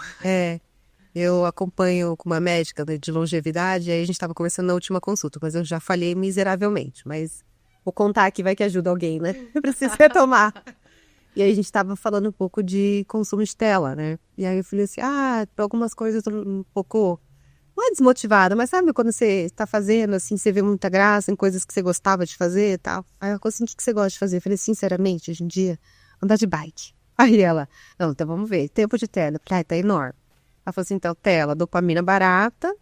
Eu acompanho com uma médica de longevidade, aí a gente estava conversando na última consulta, mas eu já falhei miseravelmente. Mas vou contar aqui, vai que ajuda alguém, né? Eu preciso retomar. E aí a gente estava falando um pouco de consumo de tela, né? E aí eu falei assim, para algumas coisas eu tô um pouco... Não é desmotivada, mas sabe quando você está fazendo, assim, você vê muita graça em coisas que você gostava de fazer e tal. Aí ela falou assim, o que você gosta de fazer? Eu falei, sinceramente, hoje em dia, andar de bike. Aí ela, não, então vamos ver, tempo de tela. Eu falei, tá enorme. Ela falou assim, então, tela, dopamina barata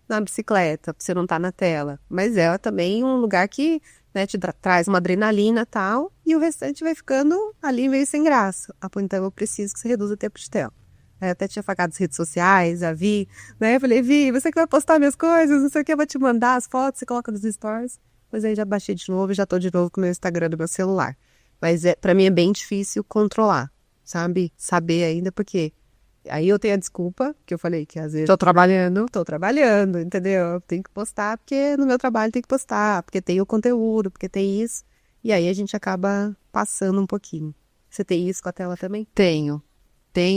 na bicicleta, pra você não estar na tela. Mas ela também um lugar que, né, te traz uma adrenalina e tal, e o restante vai ficando ali meio sem graça. Ah, pô, então eu preciso que você reduza o tempo de tela. Aí eu até tinha apagado as redes sociais, a Vi, né? Eu falei, Vi, você que vai postar minhas coisas, não sei o que, eu vou te mandar as fotos, você coloca nos stories. Mas aí já baixei de novo e já tô de novo com o meu Instagram do meu celular. Mas pra mim é bem difícil controlar, sabe? Saber ainda, porque aí eu tenho a desculpa, que eu falei que às vezes... Tô trabalhando, entendeu? Eu tenho que postar porque no meu trabalho tem que postar, porque tem o conteúdo, porque tem isso. E aí a gente acaba passando um pouquinho. Você tem isso com a tela também? Tenho,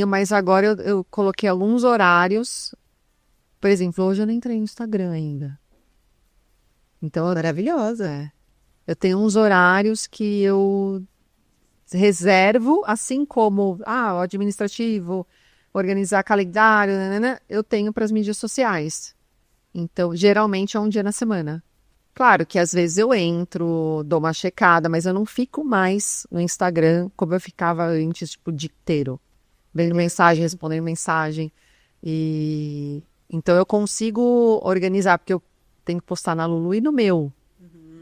mas agora eu coloquei alguns horários. Por exemplo, hoje eu não entrei no Instagram ainda. Então, Maravilhosa. Eu tenho uns horários que eu reservo, assim como o administrativo, organizar calendário, eu tenho para as mídias sociais. Então, geralmente é um dia na semana. Claro que às vezes eu entro, dou uma checada, mas eu não fico mais no Instagram como eu ficava antes, tipo, o dia inteiro. Vendo mensagem, respondendo mensagem. E então eu consigo organizar, porque eu tenho que postar na Lulu e no meu,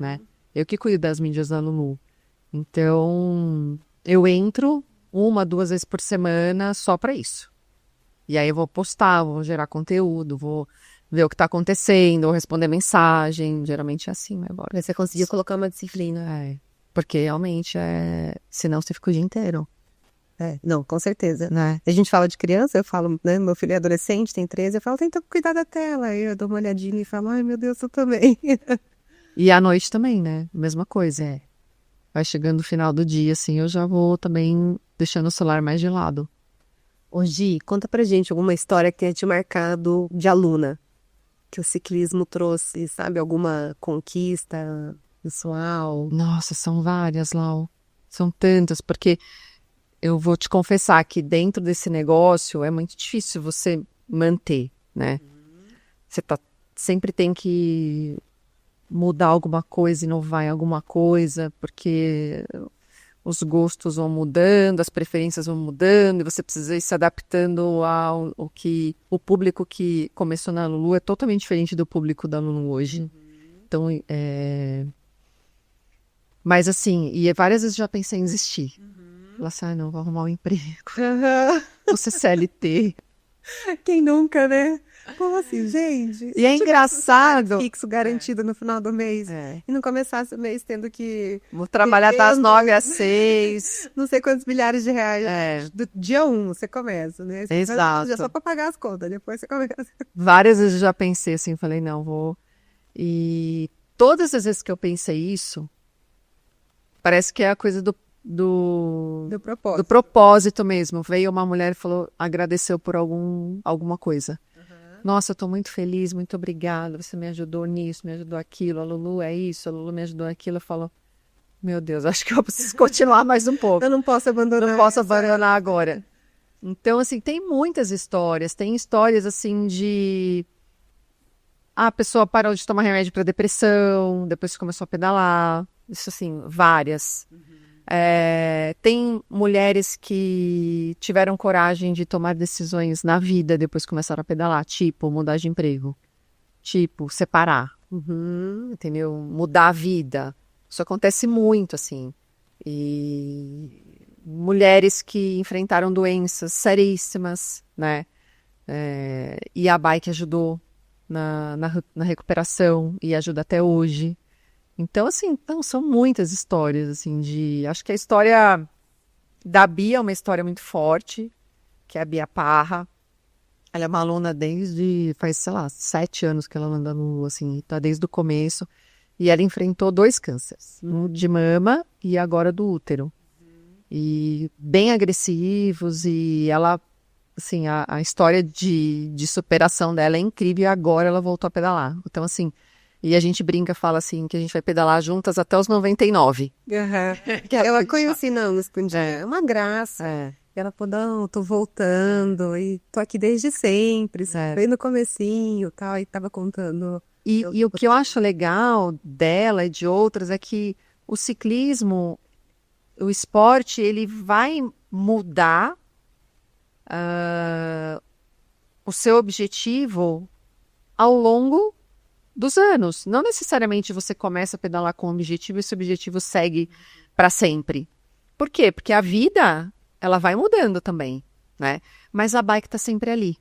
né? Eu que cuido das mídias da Lulu. Então, eu entro 1, 2 vezes por semana só para isso. E aí eu vou postar, vou gerar conteúdo, vou ver o que tá acontecendo, vou responder mensagem. Geralmente é assim, mas agora. Mas você conseguiu colocar uma disciplina. Porque realmente senão você fica o dia inteiro. Não, com certeza. Né? A gente fala de criança, eu falo, né? Meu filho é adolescente, tem 13, eu falo, tenta cuidar da tela. Aí eu dou uma olhadinha e falo, ai meu Deus, eu também. E à noite também, né? Mesma coisa. Vai chegando o final do dia, assim, eu já vou também deixando o celular mais de lado. Ô Gi, conta pra gente alguma história que tenha te marcado de aluna, que o ciclismo trouxe, sabe? Alguma conquista pessoal? Nossa, são várias, Lau. São tantas, porque eu vou te confessar que dentro desse negócio é muito difícil você manter, né? Você sempre tem que mudar alguma coisa, inovar em alguma coisa, porque os gostos vão mudando, as preferências vão mudando, e você precisa ir se adaptando ao que o público que começou na Lulu é totalmente diferente do público da Lulu hoje. Então, mas assim, e várias vezes já pensei em desistir. Falar assim, não, vou arrumar um emprego. Vou ser CLT. Quem nunca, né? Como assim, gente? E é engraçado. Fixo garantido no final do mês. E não começasse o mês tendo que... Vou trabalhar das 9 às 6. Não sei quantos milhares de reais. Do dia 1 você começa, né? Você Exato. já só para pagar as contas, depois você começa. Várias vezes eu já pensei assim, falei, não, vou... E todas as vezes que eu pensei isso, parece que é a coisa do propósito mesmo. Veio uma mulher e falou, agradeceu por alguma coisa. Nossa, eu tô muito feliz, muito obrigada. Você me ajudou nisso, me ajudou aquilo. A Lulu é isso, a Lulu me ajudou aquilo. Eu falo, meu Deus, acho que eu preciso continuar mais um pouco. Eu não posso abandonar. Não posso abandonar agora. Então, assim, tem muitas histórias. Tem histórias, assim, de... a pessoa parou de tomar remédio para depressão, depois começou a pedalar. Isso, assim, várias. Tem mulheres que tiveram coragem de tomar decisões na vida depois que começaram a pedalar. Tipo, mudar de emprego. Tipo, separar. Entendeu? Mudar a vida. Isso acontece muito, assim. E mulheres que enfrentaram doenças seríssimas, né? E a bike ajudou na recuperação e ajuda até hoje. Então, assim, são muitas histórias, assim, acho que a história da Bia é uma história muito forte, que é a Bia Parra. Ela é uma aluna faz, sei lá, 7 anos que ela anda assim, tá desde o começo. E ela enfrentou 2 cânceres, um de mama e agora do útero. E bem agressivos, e ela, assim, a história de superação dela é incrível, e agora ela voltou a pedalar. Então, assim, e a gente brinca, fala assim, que a gente vai pedalar juntas até os 99. Eu a conheci na USP um dia. É uma graça. E ela falou, não, tô voltando, e tô aqui desde sempre, bem no comecinho e tal, e tava contando. E o que eu acho legal dela e de outras é que o ciclismo, o esporte, ele vai mudar o seu objetivo ao longo dos anos. Não necessariamente você começa a pedalar com um objetivo e esse objetivo segue para sempre. Por quê? Porque a vida, ela vai mudando também, né? Mas a bike está sempre ali.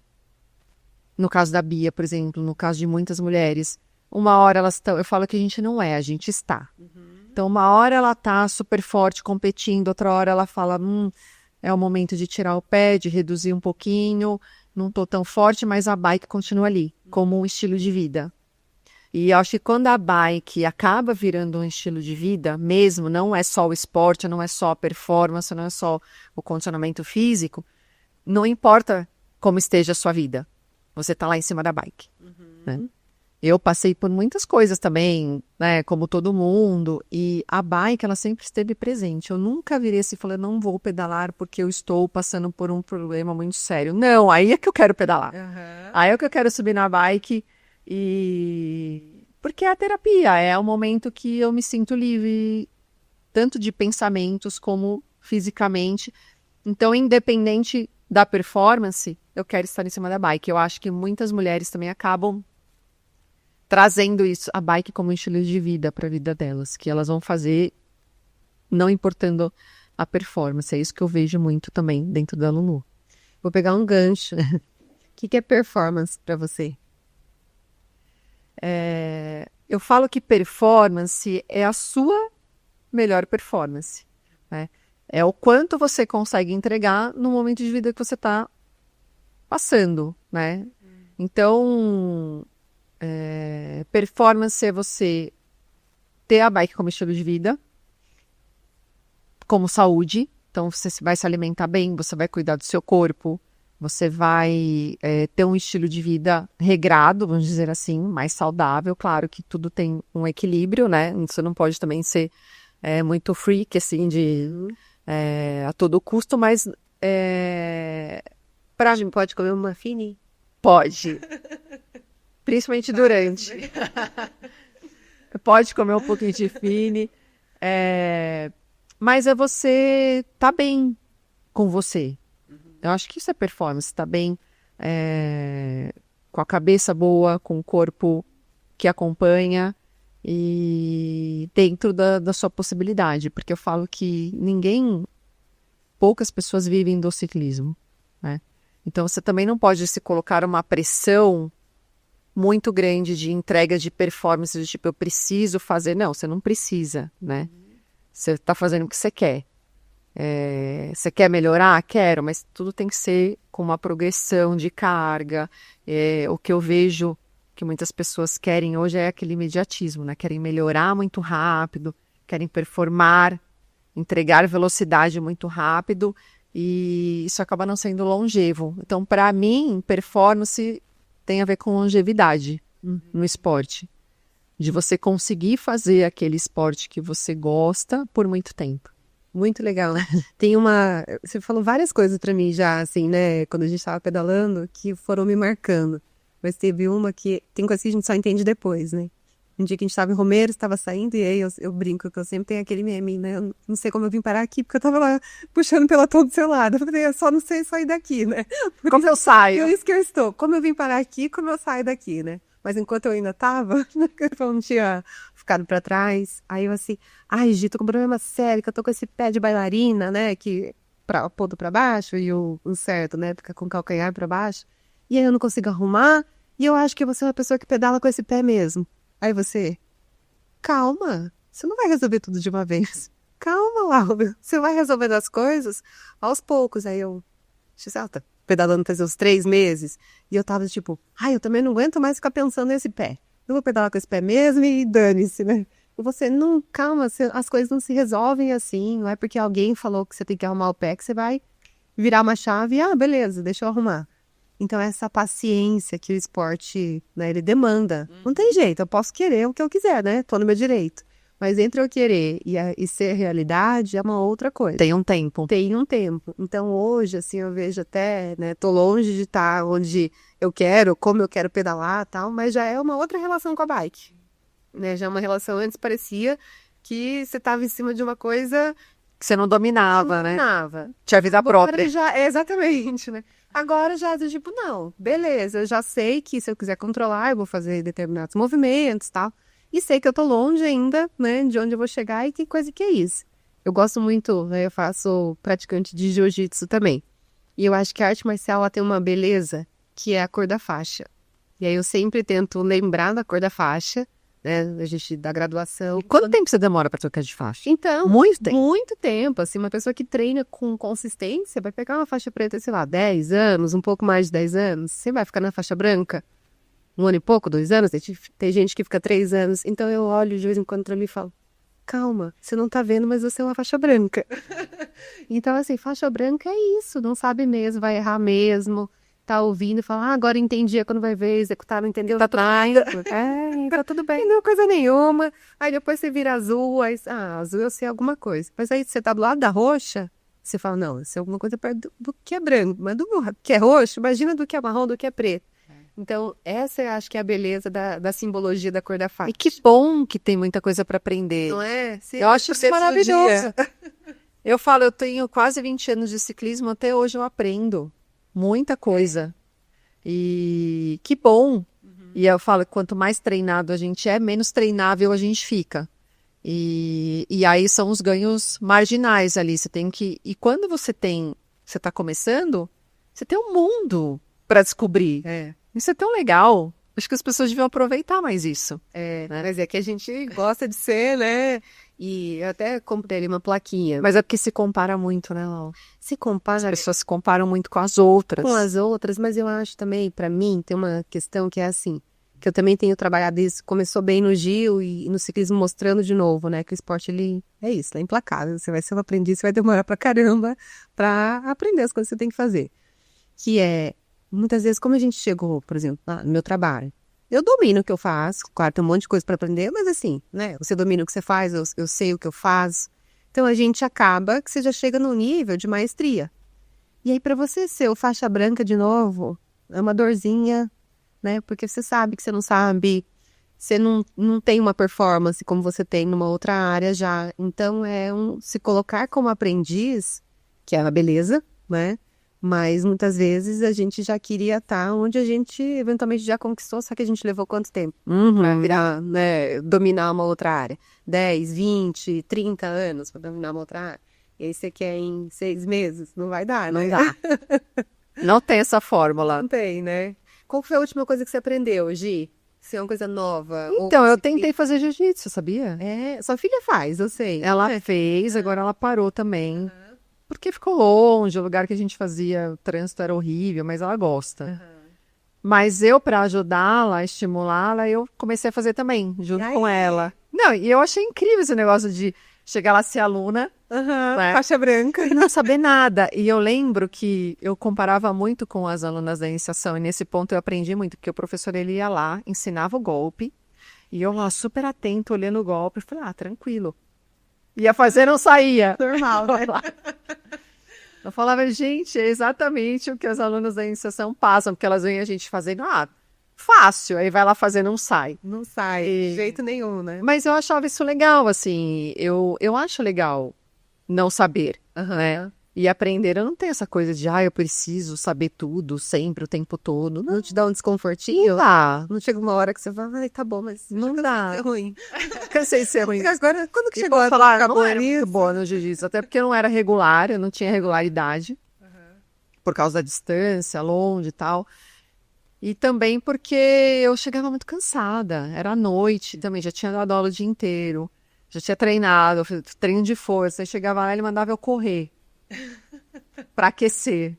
No caso da Bia, por exemplo, no caso de muitas mulheres, uma hora elas estão... Eu falo que a gente não é, a gente está. Então, uma hora ela tá super forte, competindo, outra hora ela fala, é o momento de tirar o pé, de reduzir um pouquinho, não tô tão forte, mas a bike continua ali, como um estilo de vida. E eu acho que quando a bike acaba virando um estilo de vida, mesmo, não é só o esporte, não é só a performance, não é só o condicionamento físico, não importa como esteja a sua vida, você tá lá em cima da bike, né? Eu passei por muitas coisas também, né, como todo mundo, e a bike, ela sempre esteve presente. Eu nunca virei assim e falei, não vou pedalar porque eu estou passando por um problema muito sério. Não, aí é que eu quero pedalar. Aí é que eu quero subir na bike porque é a terapia, é o momento que eu me sinto livre, tanto de pensamentos como fisicamente. Então, independente da performance, eu quero estar em cima da bike. Eu acho que muitas mulheres também acabam trazendo isso, a bike como um estilo de vida para a vida delas, que elas vão fazer não importando a performance. É isso que eu vejo muito também dentro da Lulu. Vou pegar um gancho. O que é performance para você? Eu falo que performance é a sua melhor performance, né? É o quanto você consegue entregar no momento de vida que você está passando, né? Então, performance é você ter a bike como estilo de vida, como saúde. Então, você vai se alimentar bem, você vai cuidar do seu corpo, você vai ter um estilo de vida regrado, vamos dizer assim, mais saudável. Claro que tudo tem um equilíbrio, né? Você não pode também ser muito freak, assim, a todo custo, mas... A gente pode comer uma muffin? Pode. Principalmente durante. Pode comer um pouquinho de fine. Mas é você tá bem com você. Eu acho que isso é performance, tá bem com a cabeça boa, com o corpo que acompanha e dentro da sua possibilidade. Porque eu falo que poucas pessoas vivem do ciclismo, né? Então você também não pode se colocar uma pressão muito grande de entrega de performance, do tipo, eu preciso fazer. Não, você não precisa, né? Você está fazendo o que você quer. Você quer melhorar? Quero, mas tudo tem que ser com uma progressão de carga. O que eu vejo que muitas pessoas querem hoje é aquele imediatismo, né? Querem melhorar muito rápido, querem performar, entregar velocidade muito rápido, e isso acaba não sendo longevo. Então, para mim, performance tem a ver com longevidade no esporte. De você conseguir fazer aquele esporte que você gosta por muito tempo. Muito legal. Tem uma. Você falou várias coisas pra mim já, assim, né? Quando a gente tava pedalando, que foram me marcando. Mas teve uma que. Tem coisa que a gente só entende depois, né? Um dia que a gente tava em Romero, estava saindo, e aí eu brinco que eu sempre tenho aquele meme, né? Eu não sei como eu vim parar aqui, porque eu tava lá puxando pela todo do seu lado. Eu falei, eu só não sei sair daqui, né? Como eu saio? É isso que eu estou. Como eu vim parar aqui, como eu saio daqui, né? Mas enquanto eu ainda tava, eu não tinha ficado pra trás. Aí eu assim, ai, Gi, tô com um problema sério, que eu tô com esse pé de bailarina, né? Que ponto pra baixo e o certo, né? Fica com o calcanhar pra baixo. E aí eu não consigo arrumar. E eu acho que você é uma pessoa que pedala com esse pé mesmo. Aí você, calma, você não vai resolver tudo de uma vez. Calma, Laura, você vai resolvendo as coisas aos poucos. Aí eu, tá pedalando faz uns 3 meses, e eu tava tipo, ai, eu também não aguento mais ficar pensando nesse pé. Eu vou pedalar com esse pé mesmo e dane-se, né? E você, não, calma, as coisas não se resolvem assim, não é porque alguém falou que você tem que arrumar o pé que você vai virar uma chave e, beleza, deixa eu arrumar. Então, essa paciência que o esporte, né, ele demanda. Não tem jeito, eu posso querer o que eu quiser, né? Tô no meu direito. Mas entre eu querer e ser realidade é uma outra coisa. Tem um tempo. Tem um tempo. Então, hoje, assim, eu vejo até, né, tô longe de estar onde eu quero, como eu quero pedalar e tal, mas já é uma outra relação com a bike. Né? Já é uma relação, antes parecia que você estava em cima de uma coisa Que você não dominava, né? dominava. Tinha vida própria. Já, exatamente, né? Agora já, tipo, não, beleza, eu já sei que se eu quiser controlar, eu vou fazer determinados movimentos e tal. E sei que eu tô longe ainda, né, de onde eu vou chegar e que coisa que é isso. Eu gosto muito, né, eu faço praticante de jiu-jitsu também. E eu acho que a arte marcial, ela tem uma beleza que é a cor da faixa. E aí eu sempre tento lembrar da cor da faixa, né, a gente, da graduação. Quanto tempo você demora pra trocar de faixa? Então, Muito tempo. muito tempo, assim, uma pessoa que treina com consistência vai pegar uma faixa preta, sei lá, 10 anos, um pouco mais de 10 anos, você vai ficar na faixa branca 1 ano e pouco, 2 anos, tem gente que fica 3 anos, então eu olho de vez em quando pra mim e falo, calma, você não tá vendo, mas você é uma faixa branca. Então, assim, faixa branca é isso, não sabe mesmo, vai errar mesmo, tá ouvindo e fala, agora entendi, quando vai ver, executar, não entendeu, tá tudo bem. Não, coisa nenhuma. Aí depois você vira azul, aí, azul eu sei alguma coisa. Mas aí você tá do lado da roxa, você fala, não, isso é alguma coisa perto do que é branco. Mas do que é roxo, imagina do que é marrom, do que é preto. Então, essa eu acho que é a beleza da simbologia da cor da faixa. E que bom que tem muita coisa pra aprender. Não é? Eu acho isso maravilhoso. Eu falo, eu tenho quase 20 anos de ciclismo, até hoje eu aprendo muita coisa. E que bom. E eu falo, quanto mais treinado a gente é, menos treinável a gente fica. E aí são os ganhos marginais ali. Você tem que. E quando você está começando, você tem um mundo para descobrir. Isso é tão legal. Acho que as pessoas deviam aproveitar mais isso. Né? Mas é que a gente gosta de ser, né? E eu até comprei ali uma plaquinha. Mas é porque se compara muito, né, Lau? Se compara. As pessoas se comparam muito com as outras. Com as outras, mas eu acho também, para mim, tem uma questão que é assim, que eu também tenho trabalhado isso, começou bem no Gil e no ciclismo mostrando de novo, né, que o esporte, ele é isso, é implacável, você vai ser um aprendiz, você vai demorar pra caramba pra aprender as coisas que você tem que fazer. Que é, muitas vezes, como a gente chegou, por exemplo, no meu trabalho, eu domino o que eu faço, claro, tem um monte de coisa pra aprender, mas assim, né, você domina o que você faz, eu sei o que eu faço, então a gente acaba que você já chega num nível de maestria. E aí, pra você ser o faixa branca de novo, é uma dorzinha, né? Porque você sabe que você não sabe, você não tem uma performance como você tem numa outra área já. Então, se colocar como aprendiz, que é uma beleza, né? Mas muitas vezes a gente já queria estar onde a gente eventualmente já conquistou, só que a gente levou quanto tempo pra virar, né? Dominar uma outra área? 10, 20, 30 anos para dominar uma outra área. E aí você quer em 6 meses? Não vai dar, né? Não dá. Não tem essa fórmula. Não tem, né? Qual foi a última coisa que você aprendeu, Gi? Se é uma coisa nova? Então, eu tentei fazer jiu-jitsu, sabia? Sua filha faz, eu sei. Ela fez, agora ela parou também. Porque ficou longe, o lugar que a gente fazia, o trânsito era horrível, mas ela gosta. Mas eu, para ajudá-la, estimulá-la, eu comecei a fazer também, junto com ela. Não, e eu achei incrível esse negócio de chegar lá ser aluna, né? Faixa branca. E não saber nada. E eu lembro que eu comparava muito com as alunas da iniciação, e nesse ponto eu aprendi muito, porque o professor ele ia lá, ensinava o golpe, e eu lá super atento, olhando o golpe, e falei, tranquilo. Ia fazer, não saía. Normal, né? Eu falava, gente, é exatamente o que as alunas da iniciação passam, porque elas veem a gente fazendo, fácil, aí vai lá fazer, não sai. Não sai, de jeito nenhum, né? Mas eu achava isso legal, assim, eu acho legal não saber, né? E aprender, eu não tenho essa coisa de, eu preciso saber tudo, sempre, o tempo todo. Não te dá um desconfortinho? Tá. Não chega uma hora que você fala, tá bom, mas Não dá. É ruim. Cansei de ser ruim. Agora, quando que E chegou a falar, ficar não era muito boa no jiu-jitsu, até porque eu não era regular, eu não tinha regularidade, por causa da distância, longe e tal. E também porque eu chegava muito cansada, era à noite também, já tinha dado aula o dia inteiro, já tinha treinado, treino de força, aí chegava lá e ele mandava eu correr, pra aquecer.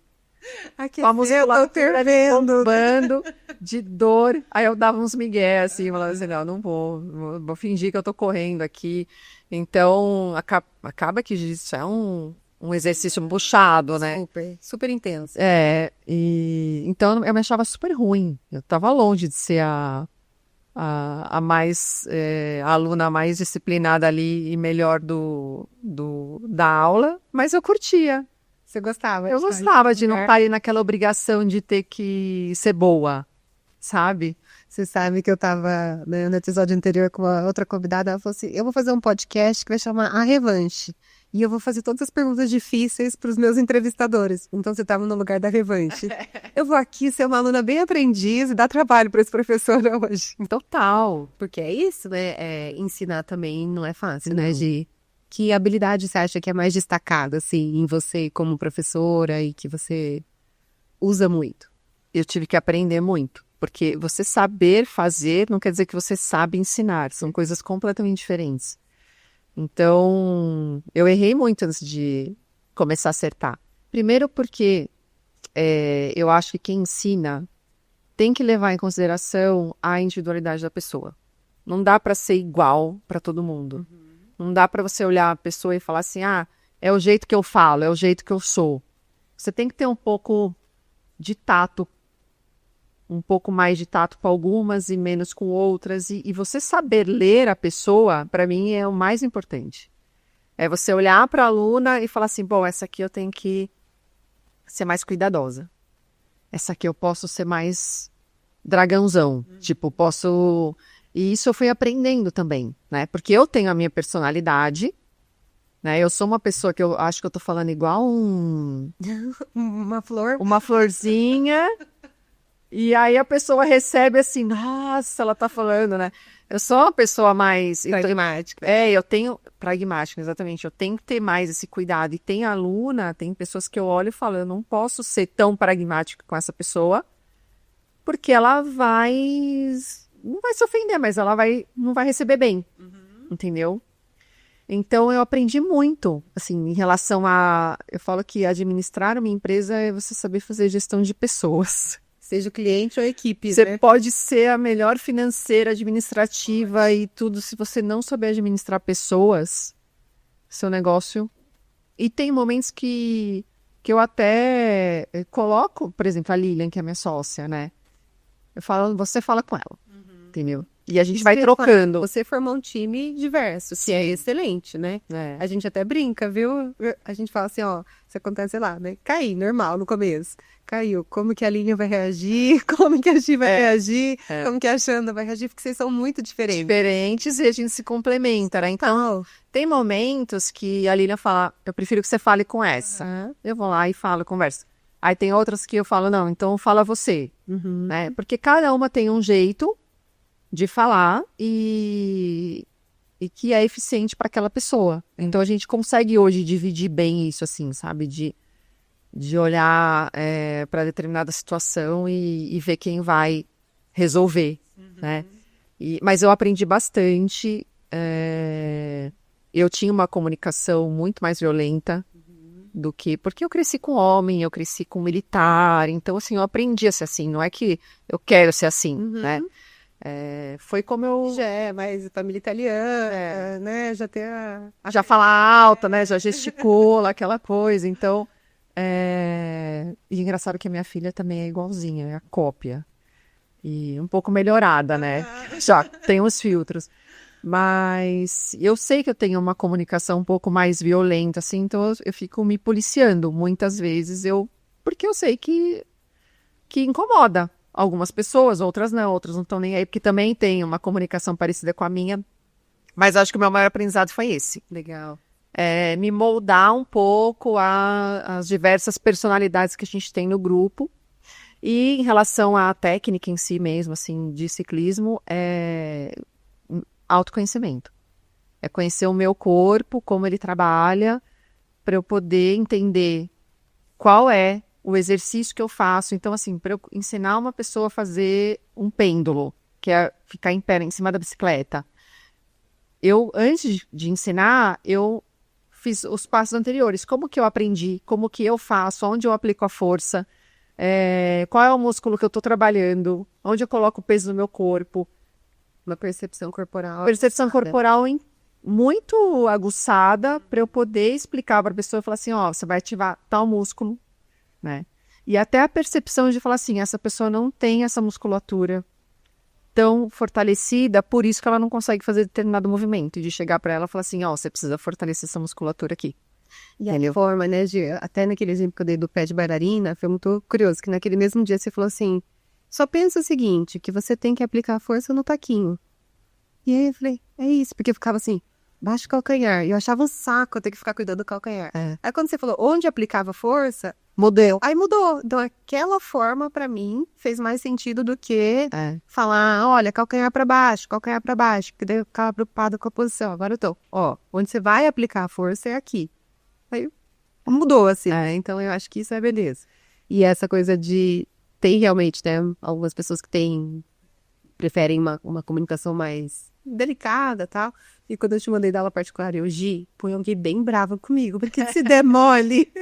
Com a musculatura bombando de dor. Aí eu dava uns migué, assim, falava assim, não vou fingir que eu tô correndo aqui. Então, acaba que isso é um exercício puxado, né? Super intenso. Então eu me achava super ruim. Eu tava longe de ser a aluna mais disciplinada ali e melhor da aula, mas eu curtia. Você gostava? Eu gostava de não estar ali naquela obrigação de ter que ser boa, sabe? Você sabe que eu estava no episódio anterior com uma outra convidada, ela falou assim, eu vou fazer um podcast que vai chamar A Revanche. E eu vou fazer todas as perguntas difíceis para os meus entrevistadores. Então você estava no lugar da revanche. Eu vou aqui ser uma aluna bem aprendiz e dar trabalho para esse professor hoje. Total. Porque é isso, né? Ensinar também não é fácil, né, Gi? Que habilidade você acha que é mais destacada, assim, em você como professora e que você usa muito? Eu tive que aprender muito, porque você saber fazer não quer dizer que você sabe ensinar, são coisas completamente diferentes. Então, eu errei muito antes de começar a acertar. Primeiro porque eu acho que quem ensina tem que levar em consideração a individualidade da pessoa. Não dá para ser igual para todo mundo. Não dá para você olhar a pessoa e falar assim, é o jeito que eu falo, é o jeito que eu sou. Você tem que ter um pouco de tato, um pouco mais de tato com algumas e menos com outras. E você saber ler a pessoa, para mim, é o mais importante. É você olhar para a aluna e falar assim, bom, essa aqui eu tenho que ser mais cuidadosa. Essa aqui eu posso ser mais dragãozão. Tipo, posso... E isso eu fui aprendendo também, né? Porque eu tenho a minha personalidade, né? Eu sou uma pessoa que eu acho que eu tô falando igual uma flor. Uma florzinha. E aí a pessoa recebe assim, nossa, ela tá falando, né? Eu sou uma pessoa mais... Pragmática. Eu tenho... Pragmática, exatamente. Eu tenho que ter mais esse cuidado. E tem pessoas que eu olho e falo, eu não posso ser tão pragmática com essa pessoa, porque ela não vai se ofender, mas ela não vai receber bem, entendeu? Então, eu aprendi muito, assim, em relação eu falo que administrar uma empresa é você saber fazer gestão de pessoas. Seja o cliente ou a equipe, Você né? pode ser a melhor financeira, administrativa e tudo, se você não souber administrar pessoas, seu negócio... E tem momentos que eu até coloco, por exemplo, a Lilian, que é minha sócia, né? Eu falo, você fala com ela. Entendeu? E a gente vai trocando. Você formou um time diverso, que é excelente, né? A gente até brinca, viu? A gente fala assim, se acontece, sei lá, né? Cair, normal, no começo. Caiu. Como que a Lilian vai reagir? Como que a Gi vai reagir? Como que a Xanda vai reagir? Porque vocês são muito diferentes. Diferentes e a gente se complementa, né? Então, tem momentos que a Lilian fala, eu prefiro que você fale com essa. Eu vou lá e falo, converso. Aí tem outras que eu falo, não, então fala você. Né? Porque cada uma tem um jeito de falar e que é eficiente para aquela pessoa. Então a gente consegue hoje dividir bem isso, assim, sabe? De olhar para determinada situação e ver quem vai resolver, né? Mas eu aprendi bastante. Eu tinha uma comunicação muito mais violenta do que... Porque eu cresci com homem, eu cresci com militar. Então, assim, eu aprendi a ser assim. Não é que eu quero ser assim, né? Foi como eu... Já é mais família italiana, né? Já tem Já fala alta, né? Já gesticula, aquela coisa. Então, e engraçado que a minha filha também é igualzinha, é a cópia. E um pouco melhorada, né? Já tem uns filtros. Mas eu sei que eu tenho uma comunicação um pouco mais violenta, assim, então eu fico me policiando muitas vezes, porque eu sei que incomoda algumas pessoas, outras não estão nem aí, porque também tem uma comunicação parecida com a minha, mas acho que o meu maior aprendizado foi esse. Legal. Me moldar um pouco às diversas personalidades que a gente tem no grupo. E em relação à técnica em si mesmo, assim, de ciclismo, autoconhecimento. É conhecer o meu corpo, como ele trabalha, para eu poder entender qual é o exercício que eu faço. Então, assim, para eu ensinar uma pessoa a fazer um pêndulo, que é ficar em pé em cima da bicicleta, antes de ensinar, eu fiz os passos anteriores. Como que eu aprendi? Como que eu faço? Onde eu aplico a força? Qual é o músculo que eu estou trabalhando? Onde eu coloco o peso no meu corpo? Uma percepção corporal. Percepção corporal muito aguçada para eu poder explicar para a pessoa e falar assim, ó, você vai ativar tal músculo, né? E até a percepção de falar assim, essa pessoa não tem essa musculatura tão fortalecida, por isso que ela não consegue fazer determinado movimento. E de chegar para ela e falar assim, ó, você precisa fortalecer essa musculatura aqui. E a forma, né, até naquele exemplo que eu dei do pé de bailarina, foi muito curioso, que naquele mesmo dia você falou assim, só pensa o seguinte, que você tem que aplicar a força no taquinho. E aí eu falei, é isso, porque eu ficava assim, baixo o calcanhar, e eu achava um saco eu ter que ficar cuidando do calcanhar. Aí quando você falou onde aplicava força, mudou. Aí mudou. Então aquela forma, pra mim, fez mais sentido do que falar, olha, calcanhar pra baixo, porque daí eu ficava preocupada com a posição. Agora eu tô, ó, onde você vai aplicar a força é aqui. Aí mudou, assim. Então eu acho que isso é beleza. E essa coisa tem realmente, né, algumas pessoas que preferem uma comunicação mais delicada e tal. E quando eu te mandei da aula particular, põe alguém bem brava comigo, porque se der mole,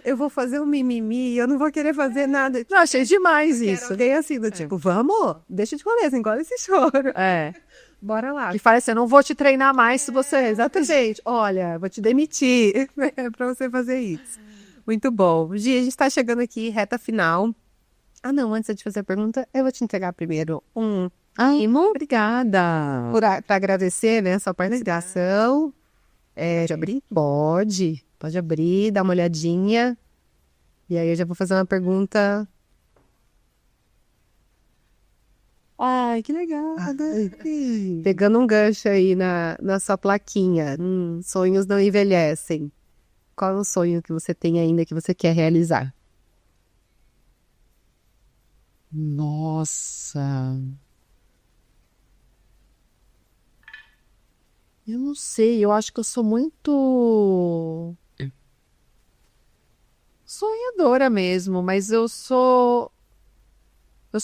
eu vou fazer um mimimi, eu não vou querer fazer nada. Não, achei demais isso. Alguém assim, do tipo, vamos, deixa de rolê, engole esse choro. Bora lá. Que fala assim, eu não vou te treinar mais se você... Exatamente. Olha, vou te demitir pra você fazer isso. Muito bom. Gi, a gente tá chegando aqui, reta final. Ah, não, antes de fazer a pergunta, eu vou te entregar primeiro obrigada. Pra agradecer, né, sua participação. Pode abrir? Pode abrir, dar uma olhadinha. E aí eu já vou fazer uma pergunta. Ai, que legal. Pegando um gancho aí na sua plaquinha. Sonhos não envelhecem. Qual é o sonho que você tem ainda que você quer realizar? Nossa. Eu não sei, eu acho que eu sou muito sonhadora mesmo, mas eu sou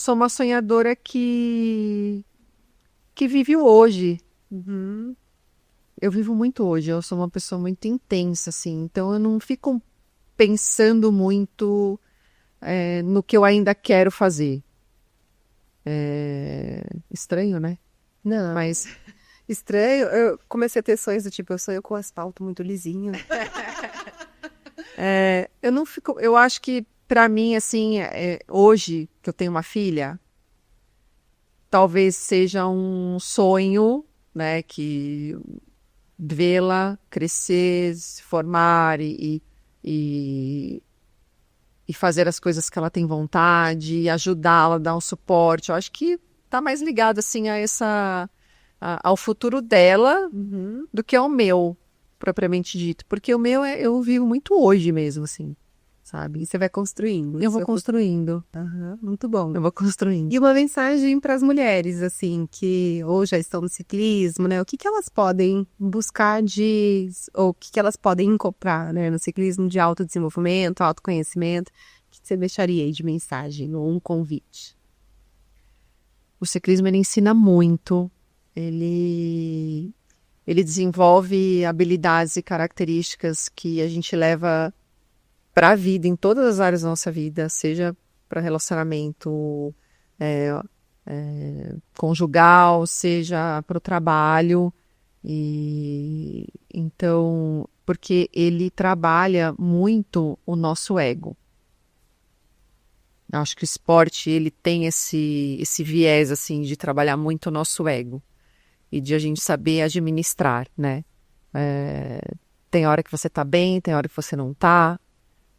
uma sonhadora que vive o hoje. Eu vivo muito hoje, eu sou uma pessoa muito intensa, assim, então eu não fico pensando muito no que eu ainda quero fazer. Estranho, né? Não, Mas estranho. Eu comecei a ter sonhos do tipo, eu sonho com o asfalto muito lisinho. eu não fico. Eu acho que pra mim, assim, hoje que eu tenho uma filha, talvez seja um sonho, né, que vê-la crescer, se formar e fazer as coisas que ela tem vontade, e ajudá-la, dar um suporte. Eu acho que tá mais ligado assim ao futuro dela do que ao meu, propriamente dito. Porque o meu eu vivo muito hoje mesmo, assim, sabe? E você vai construindo. Eu vou construindo. Muito bom. Eu vou construindo. E uma mensagem para as mulheres, assim, que ou já estão no ciclismo, né? O que elas podem buscar ou o que elas podem encontrar, né, no ciclismo de autodesenvolvimento, autoconhecimento? O que você deixaria aí de mensagem ou um convite? O ciclismo, ele ensina muito. Ele desenvolve habilidades e características que a gente leva para a vida, em todas as áreas da nossa vida, seja para relacionamento conjugal, seja para o trabalho. E então, porque ele trabalha muito o nosso ego. Eu acho que o esporte, ele tem esse viés assim de trabalhar muito o nosso ego. e de a gente saber administrar, né? Tem hora que você tá bem, tem hora que você não tá,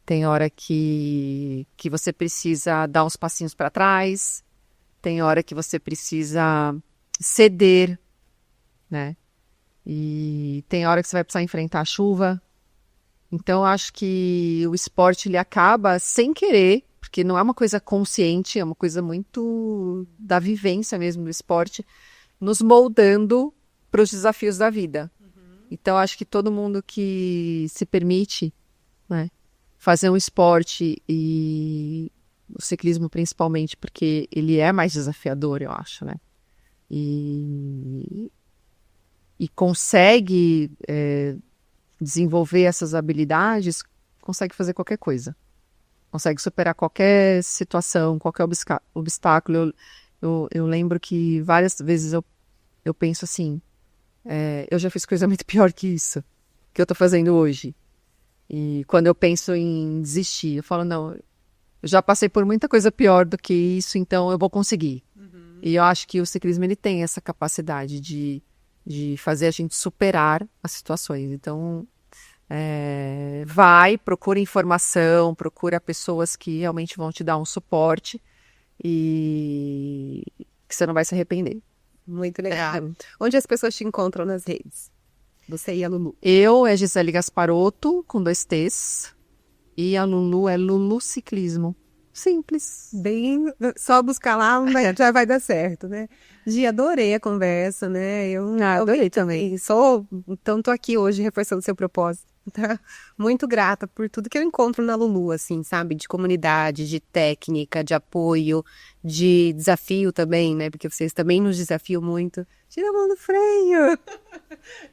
tem hora que você precisa dar uns passinhos para trás, tem hora que você precisa ceder, né? E tem hora que você vai precisar enfrentar a chuva. Então, eu acho que o esporte, ele acaba sem querer, porque não é uma coisa consciente, é uma coisa muito da vivência mesmo do esporte, nos moldando para os desafios da vida. Então, acho que todo mundo que se permite, né, fazer um esporte, e o ciclismo principalmente, porque ele é mais desafiador, eu acho, né? E consegue desenvolver essas habilidades, consegue fazer qualquer coisa. Consegue superar qualquer situação, qualquer obstáculo. Eu lembro que várias vezes eu penso assim, eu já fiz coisa muito pior que isso, que eu tô fazendo hoje. E quando eu penso em desistir, eu falo, não, eu já passei por muita coisa pior do que isso, então eu vou conseguir. E eu acho que o ciclismo, ele tem essa capacidade de fazer a gente superar as situações. Então, procura informação, procura pessoas que realmente vão te dar um suporte e que você não vai se arrepender. Muito legal. Onde as pessoas te encontram nas redes? Você e a Lulu. Eu é Gisele Gasparotto, com 2 T's, e a Lulu é Lulu Ciclismo. Simples. Bem, só buscar lá, já vai dar certo, né? Gi, adorei a conversa, né? Eu adorei também. Então tô aqui hoje reforçando seu propósito. Tá? Muito grata por tudo que eu encontro na Lulu, assim, sabe? De comunidade, de técnica, de apoio, de desafio também, né? Porque vocês também nos desafiam muito. Tira a mão do freio!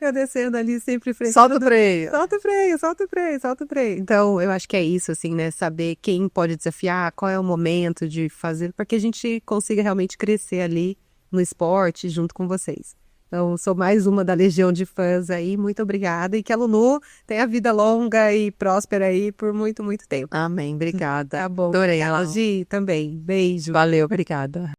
Eu descendo ali sempre freio. Solta o freio! Solta o freio, solta o freio, solta o freio. Então, eu acho que é isso, assim, né? Saber quem pode desafiar, qual é o momento de fazer, para que a gente consiga realmente crescer ali no esporte junto com vocês. Então, sou mais uma da legião de fãs aí. Muito obrigada. E que a Lulu tenha vida longa e próspera aí por muito, muito tempo. Amém. Obrigada. Tá bom. Adorei ela. Gi, também. Beijo. Valeu, obrigada.